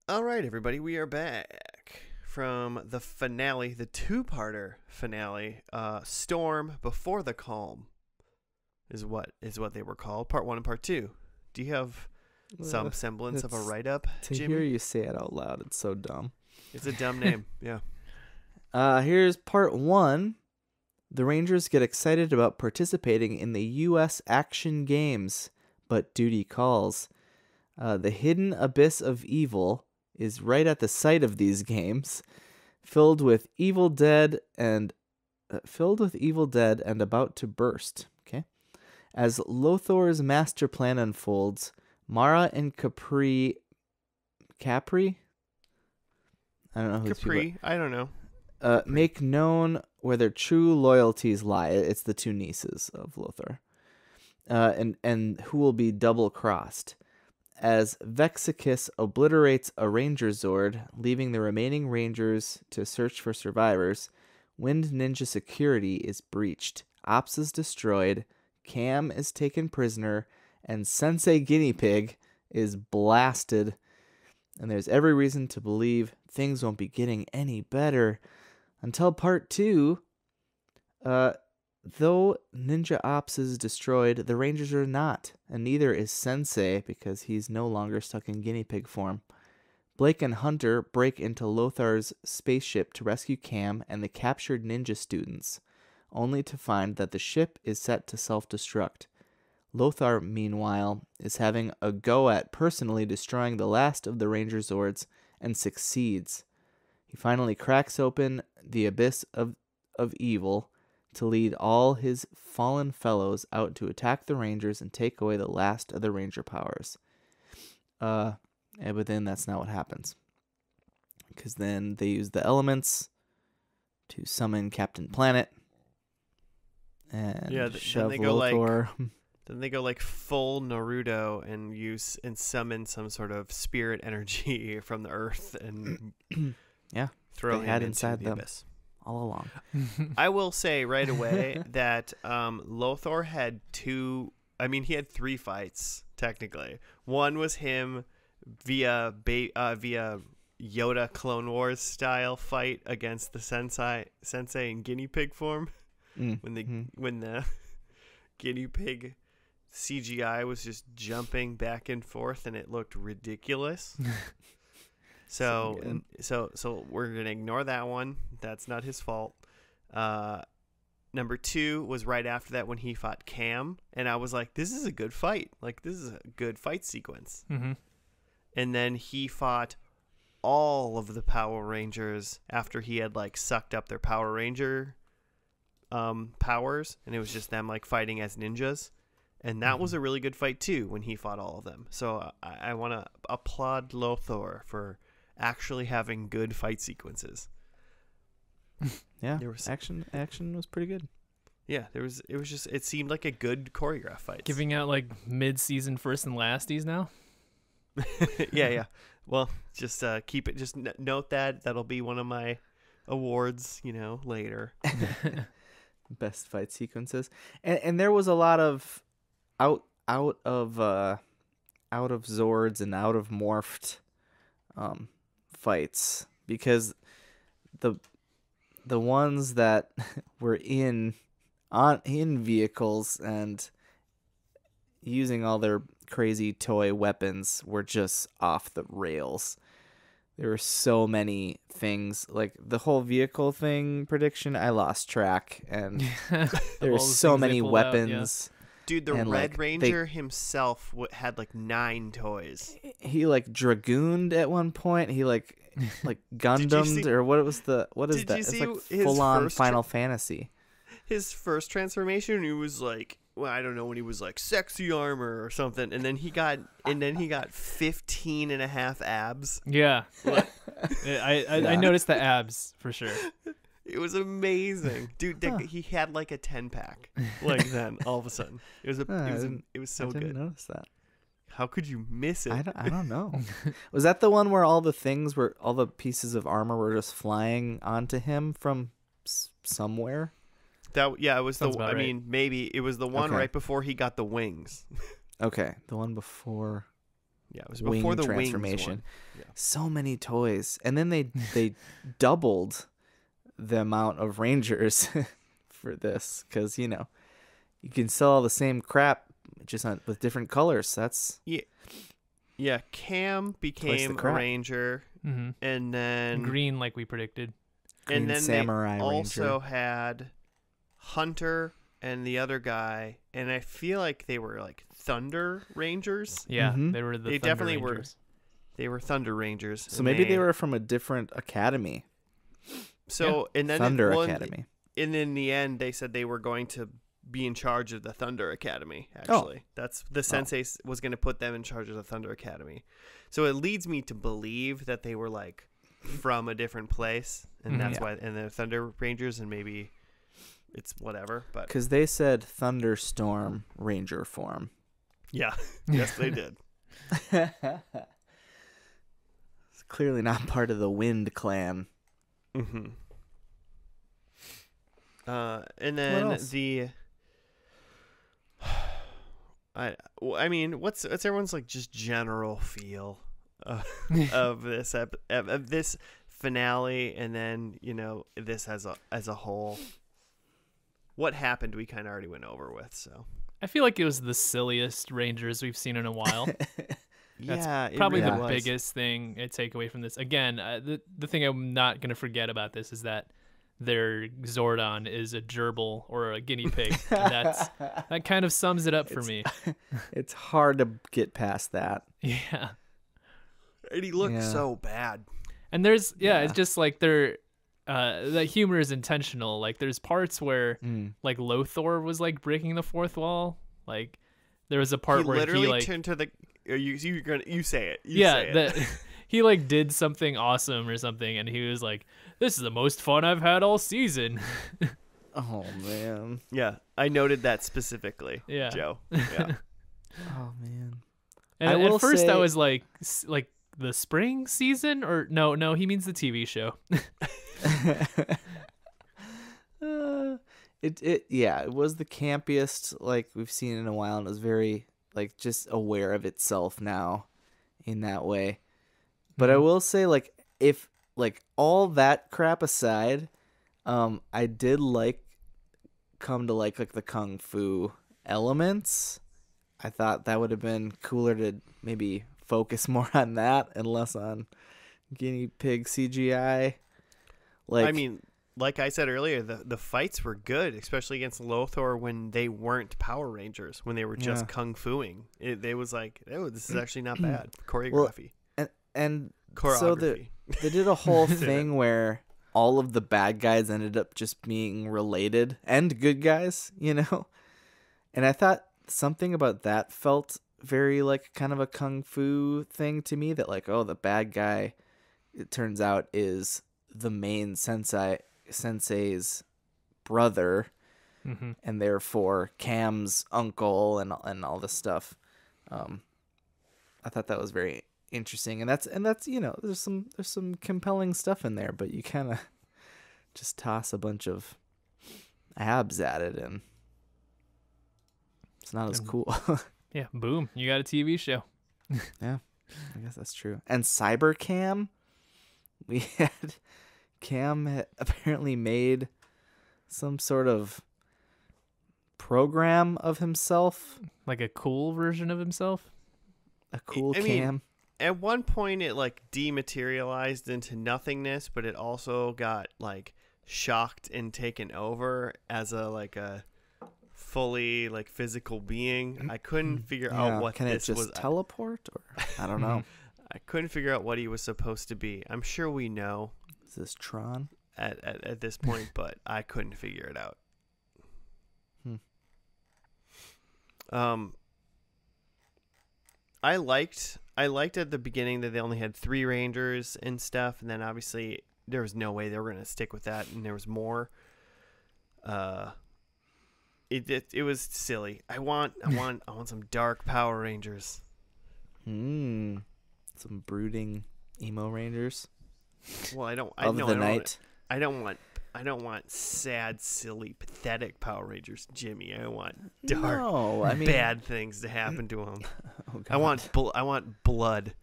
All right, everybody, we are back from the finale, the two-parter finale. Storm Before the Calm is what they were called, part 1 and part 2. Do you have some semblance of a write-up, To Jimmy? hear you say it out loud, it's so dumb. It's a dumb name, yeah. Here's part 1. The Rangers get excited about participating in the U.S. Action Games, but duty calls. The hidden abyss of evil is right at the site of these games, filled with evil dead and about to burst. Okay, as Lothor's master plan unfolds, Mara and Capri. I don't know who's Capri, I don't know. make known where their true loyalties lie. It's the two nieces of Lothar, and who will be double crossed. As Vexicus obliterates a Ranger Zord, leaving the remaining Rangers to search for survivors, Wind Ninja security is breached, Ops is destroyed, Cam is taken prisoner, and Sensei Guinea Pig is blasted. And there's every reason to believe things won't be getting any better until part 2. Though Ninja Ops is destroyed, the Rangers are not, and neither is Sensei because he's no longer stuck in guinea pig form. Blake and Hunter break into Lothar's spaceship to rescue Cam and the captured ninja students, only to find that the ship is set to self-destruct. Lothar, meanwhile, is having a go at personally destroying the last of the Ranger Zords and succeeds. He finally cracks open the abyss of evil to lead all his fallen fellows out to attack the Rangers and take away the last of the Ranger powers. But then that's not what happens. Because then they use the elements to summon Captain Planet and shove Lothar. Then they go like full Naruto and summon some sort of spirit energy from the earth and throw him into the abyss. All along. I will say right away that Lothar had he had 3 fights, technically. One was him via Yoda Clone Wars style fight against the Sensei in guinea pig form. When the guinea pig CGI was just jumping back and forth and it looked ridiculous. So we're going to ignore that one. That's not his fault. Number 2 was right after that when he fought Cam. And I was like, this is a good fight. Like, this is a good fight sequence. Mm-hmm. And then he fought all of the Power Rangers after he had, like, sucked up their Power Ranger powers. And it was just them, like, fighting as ninjas. And that was a really good fight, too, when he fought all of them. So I want to applaud Lothar for actually having good fight sequences. Yeah, action was pretty good. Yeah, it seemed like a good choreographed fight. Giving out like mid-season first and lasties now. yeah. Well, just keep it. Just note that'll be one of my awards. Later. Best fight sequences, and there was a lot of out of Zords and out of morphed fights, because the ones that were in vehicles and using all their crazy toy weapons were just off the rails. There were so many things, like the whole vehicle thing prediction, I lost track, and there's so many weapons. Dude, the and, Red Ranger himself had like 9 toys. He like dragooned at one point. He like Gundammed, or what is that? It's like full on Final Fantasy. His first transformation, he was like, well, I don't know, when he was like sexy armor or something, and then he got 15 and a half abs. Yeah. I noticed the abs for sure. It was amazing, dude. He had like a 10-pack. Like then, all of a sudden, it was so good. I didn't notice that. How could you miss it? I don't know. Was that the one where all the pieces of armor were just flying onto him from somewhere? It was Sounds the. I right. mean, maybe it was the one right before he got the wings. Okay, the one before. Yeah, it was before the transformation. Wings one. Yeah. So many toys, and then they doubled the amount of Rangers for this, because you can sell all the same crap just with different colors. That's yeah. Cam became a Ranger, and then green, like we predicted. Green and then Samurai they also Ranger. had Hunter and the other guy, and I feel like they were like Thunder Rangers. Yeah, Mhm. they were They Thunder definitely Rangers. They were Thunder Rangers. So maybe they were from a different academy. So and then Thunder Academy. And in the end, they said they were going to be in charge of the Thunder Academy. Actually, that's the sensei was going to put them in charge of the Thunder Academy. So it leads me to believe that they were like from a different place, and that's why. And they're Thunder Rangers, and maybe it's whatever. But Because they said Thunderstorm Ranger form. yeah, yes, they did. It's clearly not part of the Wind Clan. Mm-hmm. And then I mean, what's everyone's like just general feel of this of this finale, and then this as a whole. What happened? We kind of already went over with. So I feel like it was the silliest Rangers we've seen in a while. yeah, Probably really the was. biggest thing I take away from this. Again, the thing I'm not going to forget about this is that their Zordon is a gerbil or a guinea pig. That kind of sums it up for me. It's hard to get past that. Yeah. And he looked so bad. And there's it's just like that humor is intentional. Like there's parts where like Lothor was like breaking the fourth wall. Like there was a part where literally he like turned to the you say it. That he like did something awesome or something, and he was like, "This is the most fun I've had all season." Oh man. Yeah, I noted that specifically. Yeah. Joe. Yeah. Oh man. And at first I was like the spring season, or no, he means the TV show. It was the campiest like we've seen in a while, and it was very like just aware of itself now in that way. But I will say, like, if like all that crap aside, I did come to like the kung fu elements. I thought that would have been cooler to maybe focus more on that and less on guinea pig CGI. Like, I mean, like I said earlier, the fights were good, especially against Lothor when they weren't Power Rangers, when they were just kung fuing. They was like, oh, this is actually not bad choreography. And choreography. So they did a whole thing where all of the bad guys ended up just being related and good guys, And I thought something about that felt very like kind of a kung fu thing to me, that like, oh, the bad guy, it turns out, is the main sensei's brother, and therefore Cam's uncle and all this stuff. I thought that was very interesting, and that's there's some compelling stuff in there, but you kind of just toss a bunch of abs at it, and it's not as cool. Yeah, boom, you got a TV show. Yeah, I guess that's true. And Cybercam, we had apparently made some sort of program of himself. Like a cool version of himself. A cool I Cam. mean, at one point it like dematerialized into nothingness, but it also got like shocked and taken over as a fully like physical being. I couldn't figure out what Can this it just was. teleport? Or I don't know. I couldn't figure out what he was supposed to be. I'm sure we know Is this Tron? at this point, but I couldn't figure it out. I liked at the beginning that they only had 3 Rangers and stuff, and then obviously there was no way they were gonna stick with that, and there was more. It was silly. I want some dark Power Rangers. Some brooding emo Rangers. Well, I don't. Of the night. I don't want sad, silly, pathetic Power Rangers, Jimmy. I want dark, bad things to happen to them. Oh, I want blood.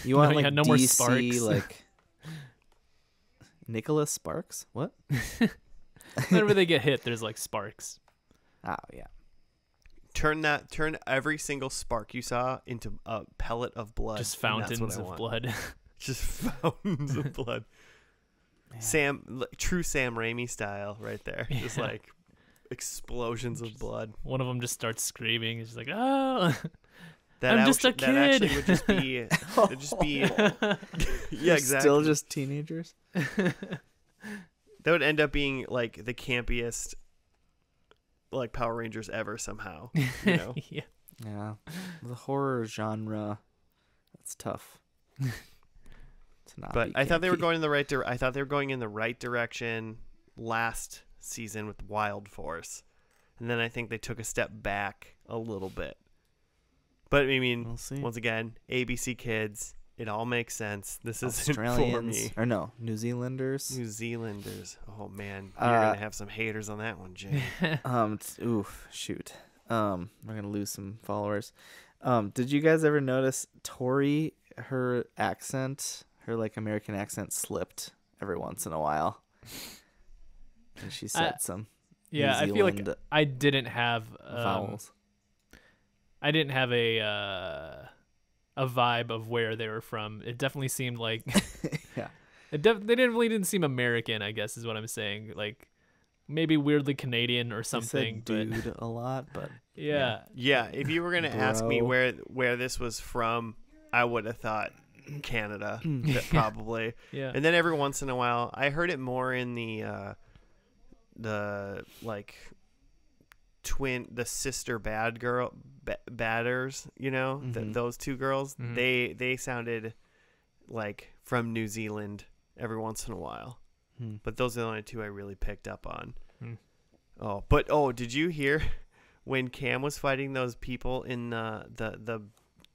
You want no DC, more Sparks. like Nicholas Sparks? What? Whenever they get hit, there's like sparks. Oh yeah. Turn every single spark you saw into a pellet of blood. Just and that's what fountains I of want. blood. Just fountains of blood. True Sam Raimi style, right there. Yeah. Just like explosions of blood. One of them just starts screaming. He's like, "Oh, That I'm just a That actually kid." would just be. It'd just be. Yeah, exactly. Still just teenagers. That would end up being like the campiest, like Power Rangers ever somehow. You know. Yeah. Yeah. The horror genre. That's tough. To not But be I thought they were campy. going in the right. I thought they were going in the right direction last season with Wild Force, and then I think they took a step back a little bit. But I mean, We'll see. once again, ABC Kids. It all makes sense. This isn't for Australians me. or no, New Zealanders. New Zealanders. Oh man, you're gonna have some haters on that one, Jay. Shoot. We're gonna lose some followers. Did you guys ever notice Tori? Her accent, her like American accent, slipped every once in a while, and she said some. Yeah, New I feel like Zealand I didn't have vowels. I didn't have a vibe of where they were from. It definitely seemed like Yeah. they definitely didn't seem American, I guess is what I'm saying. Like maybe weirdly Canadian or They something. said dude a lot, but Yeah. Yeah, if you were gonna ask me Bro. where this was from, I would have thought Canada, probably. Yeah. And then every once in a while, I heard it more in the like the sister badders, you know, those 2 girls. Mhm. They sounded like from New Zealand every once in a while. But those are the only 2 I really picked up on. Did you hear when Cam was fighting those people in the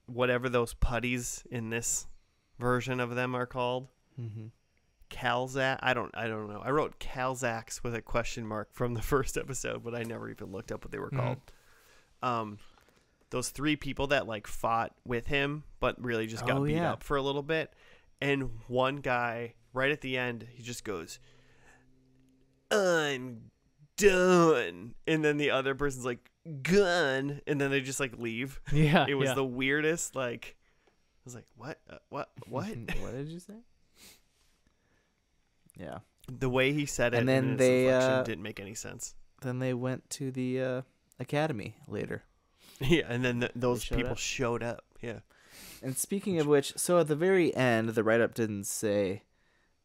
whatever those putties in this version of them are called? Calzac? I don't know. I wrote Calzacs with a question mark from the first episode, but I never even looked up what they were called. Those 3 people that like fought with him, but really just got beat up for a little bit. And one guy right at the end, he just goes, "I'm done." And then the other person's like, "Gun." And then they just like leave. Yeah. It was yeah. the weirdest, like, I was like, what? What? what did you say? Yeah. The way he said it And then and his they, inflection didn't make any sense. Then they went to the academy later. Yeah, and then those showed people up. showed up. Yeah. And speaking of which, so at the very end, the write-up didn't say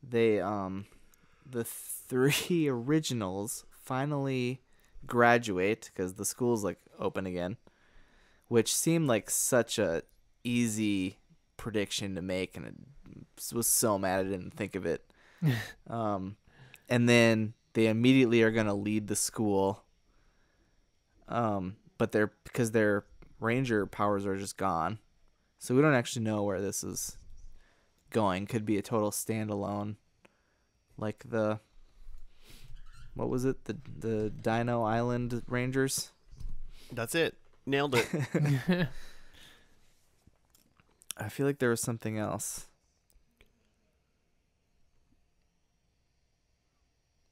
they the 3 originals finally graduate because the school's like open again, which seemed like such a easy prediction to make, and I was so mad I didn't think of it. And then they immediately are gonna lead the school. But because their ranger powers are just gone, so we don't actually know where this is going. Could be a total standalone, like what was it? The Dino Island Rangers. That's it. Nailed it. I feel like there was something else.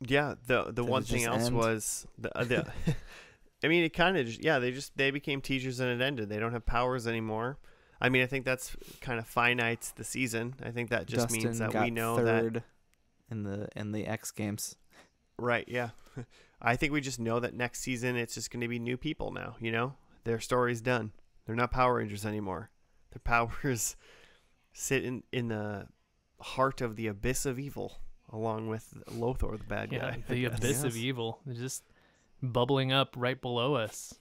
Yeah, the one it thing just else end? was the I mean, it kind of they became teachers and it ended. They don't have powers anymore. I mean, I think that's kind of finite the season. I think that just means Dustin that got we know third that in the X Games. right, yeah. I think we just know that next season it's just going to be new people now, you know? Their story's done. They're not Power Rangers anymore. Their powers sit in the heart of the abyss of evil along with Lothar the bad guy. The abyss of evil. They're just bubbling up right below us.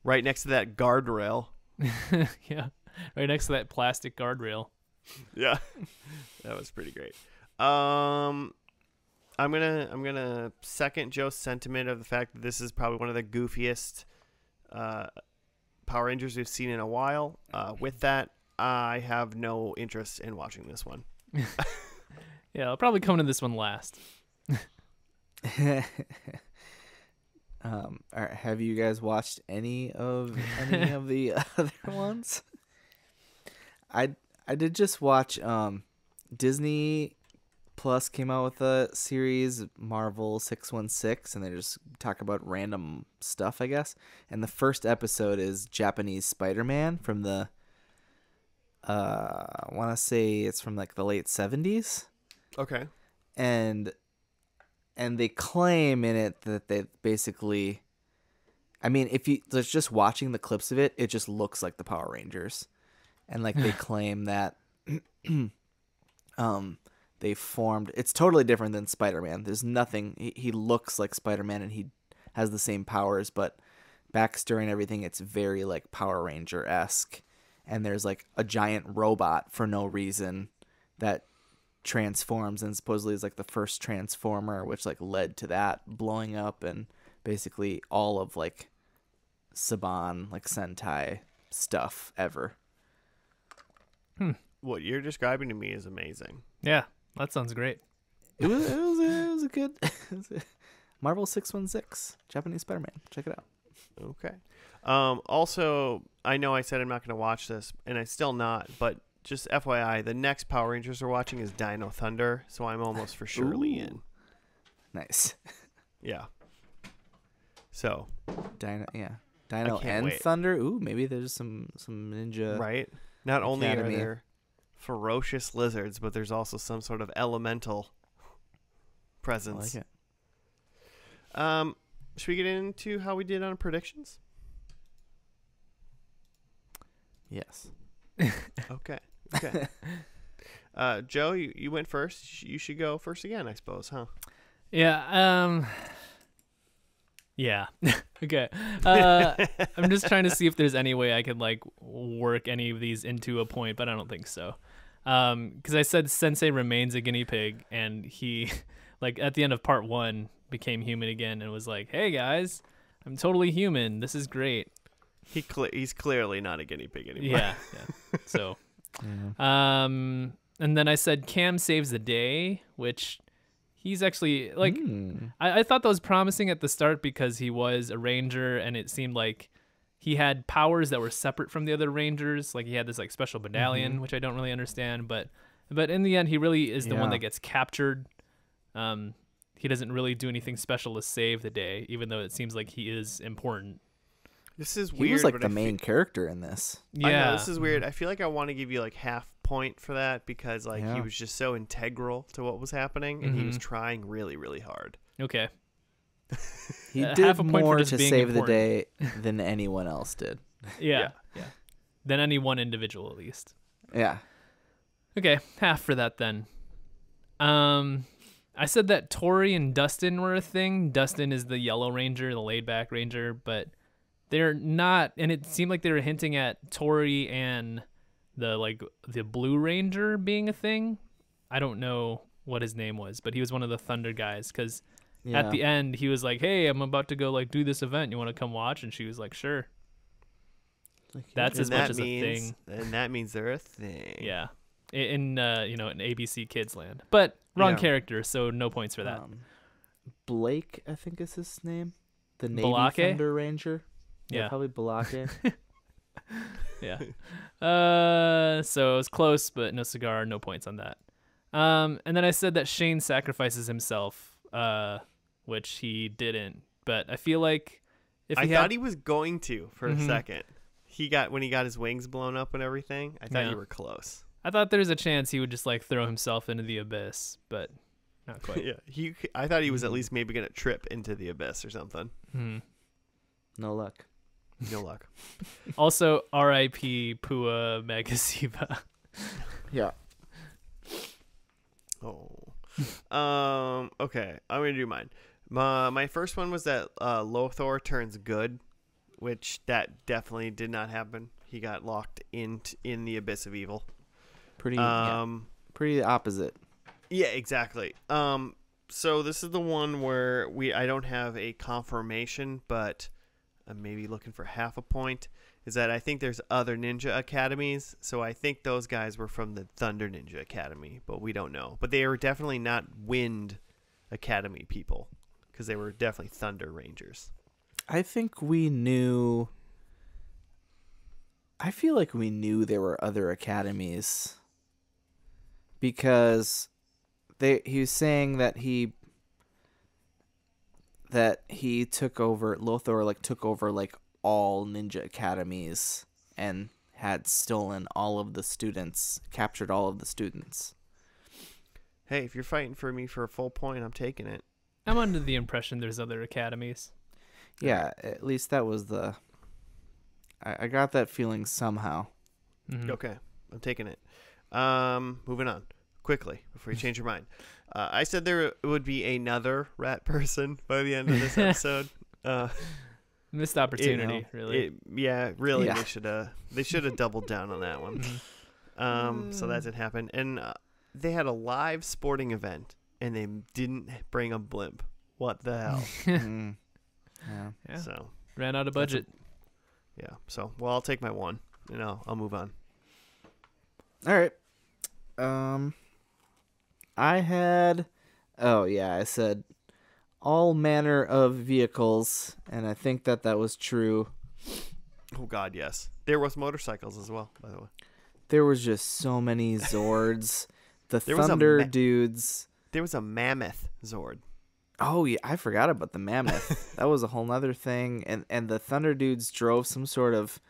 Right next to that guardrail. Yeah. Right next to that plastic guardrail. Yeah. That was pretty great. I'm gonna second Joe's sentiment of the fact that this is probably one of the goofiest Power Rangers we've seen in a while. With that, I have no interest in watching this one. Yeah, I'll probably come to this one last. Have you guys watched any of the other ones? I did just watch Disney Plus came out with a series, Marvel 616, and they just talk about random stuff, I guess. And the first episode is Japanese Spider-Man from the I want to say it's from like the late 70s. Okay. And they claim in it that they basically, I mean, if you just watching the clips of it, it just looks like the Power Rangers. And like they claim that they formed, it's totally different than Spider-Man. There's nothing, he looks like Spider-Man and he has the same powers, but backstory and everything, it's very like Power Ranger-esque. And there's like a giant robot for no reason that transforms and supposedly is like the first transformer, which like led to that blowing up, and basically all of like Saban, like Sentai stuff ever. What you're describing to me is amazing. Yeah, that sounds great. It was a good Marvel 616 Japanese Spider-Man. Check it out. Okay. Also, I know I said I'm not going to watch this, and I'm still not, but just FYI, the next Power Rangers we're watching is Dino Thunder, so I'm almost for surely in. Nice. Yeah. So. Dino can't and wait. Thunder. Ooh, maybe there's some ninja. Right? Not only are Academy. there ferocious lizards, but there's also some sort of elemental I presence. like it. Should we get into how we did on predictions? Yes. Okay. Joe, you went first. You should go first again, I suppose, huh? Yeah. Yeah. Okay. I'm just trying to see if there's any way I could like work any of these into a point, but I don't think so. Because I said Sensei remains a guinea pig, and he, like at the end of part 1, became human again and was like, "Hey guys, I'm totally human. This is great." He's clearly not a guinea pig anymore. Yeah. So, and then I said Cam saves the day, which he's actually like, I thought that was promising at the start because he was a ranger and it seemed like he had powers that were separate from the other rangers. Like he had this like special medallion, which I don't really understand, but in the end, he really is the one Yeah. that gets captured. He doesn't really do anything special to save the day, even though it seems like he is important. This is He weird. was like but the I main character in this. I know, Yeah. this is weird. I feel like I want to give you like half point for that because like he Yeah. was just so integral to what was happening and he was trying really, really hard. Okay. He Half did a point for more just to being save the important. day than anyone else did. Yeah. Than any one individual, at least. Yeah. Okay, half for that then. I said that Tori and Dustin were a thing. Dustin is the yellow ranger, the laid-back ranger, but they're not. And it seemed like they were hinting at Tori and the blue ranger being a thing. I don't know what his name was, but he was one of the Thunder guys. Because at the end, he was like, "Hey, I'm about to go like do this event. You want to come watch?" And she was like, "Sure." That's as much as a thing. And that means they're a thing. Yeah, in in ABC Kids Land, but wrong Yeah. character, so no points for that. Blake, I think is his name. The Navy Balake? Thunder Ranger. Yeah. Probably Balake. Yeah. So it was close, but no cigar, no points on that. And then I said that Shane sacrifices himself which he didn't. But I feel like if I he thought had, he was going to for a second. When he got his wings blown up and everything. I thought you were close. I thought there's a chance he would just like throw himself into the abyss, but not quite. Yeah, I thought he was at least maybe gonna trip into the abyss or something. No luck. No luck. Also, R.I.P. Pua Magasiva. Yeah. Oh. Okay, I'm gonna do mine. My first one was that Lothor turns good, which that definitely did not happen. He got locked in the abyss of evil. Pretty opposite. Yeah, exactly. So this is the one where I don't have a confirmation, but I'm maybe looking for half a point. Is that I think there's other ninja academies, so I think those guys were from the Thunder Ninja Academy, but we don't know. But they are definitely not Wind Academy people, because they were definitely Thunder Rangers. I think we knew. I feel like we knew there were other academies because he was saying that he took over. Lothor took over all ninja academies and had stolen all of the students, captured all of the students. Hey, if you're fighting for me for a full point, I'm taking it. I'm under the impression there's other academies. Yeah, at least that was the. I got that feeling somehow. Okay, I'm taking it. Moving on quickly before you change your mind. I said there would be another rat person by the end of this episode. Missed opportunity, really. Really. Yeah. They should have doubled down on that one. So that didn't happen, and they had a live sporting event, and they didn't bring a blimp. What the hell? Yeah. So Ran out of budget. yeah. So I'll take my one, and I'll move on. All right. I said all manner of vehicles, and I think that was true. Oh God, yes. There was motorcycles as well, by the way. There was just so many Zords. The There was Thunder dudes. There was a mammoth Zord. Oh yeah, I forgot about the mammoth. That was a whole nother thing. And the Thunder dudes drove some sort of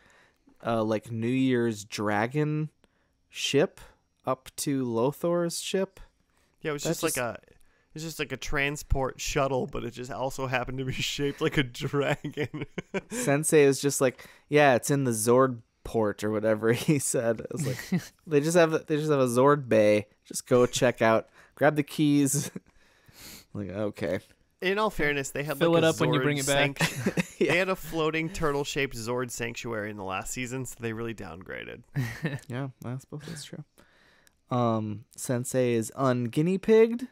New Year's dragon ship up to Lothor's ship. Yeah, it was just like a transport shuttle, but it just also happened to be shaped like a dragon. Sensei is just like, yeah, it's in the Zord port or whatever he said. It was like they just have a Zord bay. Just go check out, grab the keys. Okay. In all fairness, they had Fill it a up when you Zord bring it back. They had a floating turtle-shaped Zord sanctuary in the last season, so they really downgraded. Yeah, I suppose that's true. Sensei is unguinea pigged.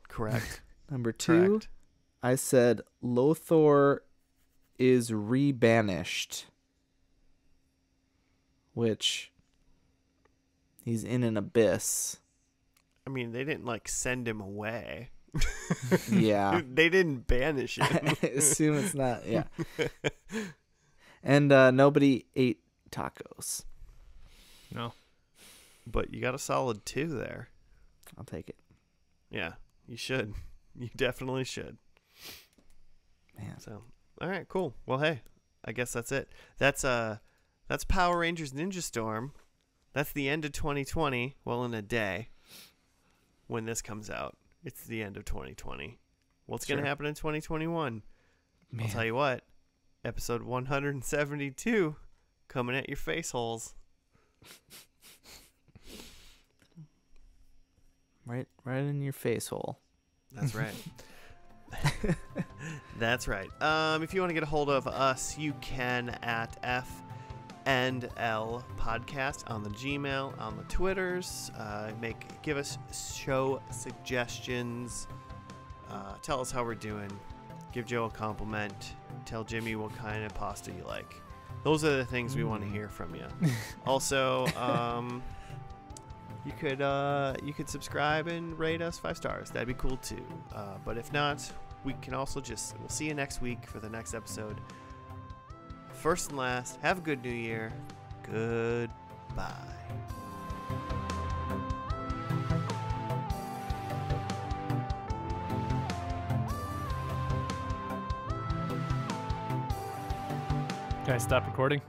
Correct. Number 2, Correct. I said Lothor is rebanished, which he's in an abyss. I mean, they didn't send him away. Yeah. They didn't banish him. I assume it's not. Yeah. And nobody ate tacos. No. But you got a solid 2 there. I'll take it. Yeah, you should. You definitely should. Man. So, all right, cool. Well, hey, I guess that's it. That's Power Rangers Ninja Storm. That's the end of 2020. Well, in a day when this comes out, it's the end of 2020. What's going to happen in 2021? Man. I'll tell you what. Episode 172 coming at your face holes. Right in your face hole. That's right. That's right. If you want to get a hold of us, you can at F&L Podcast on the Gmail, on the Twitters. Give us show suggestions. Tell us how we're doing. Give Joe a compliment. Tell Jimmy what kind of pasta you like. Those are the things we want to hear from you. Also, you could subscribe and rate us 5 stars. That'd be cool too. But if not, we can also we'll see you next week for the next episode. First and last, have a good New Year. Goodbye. Can I stop recording?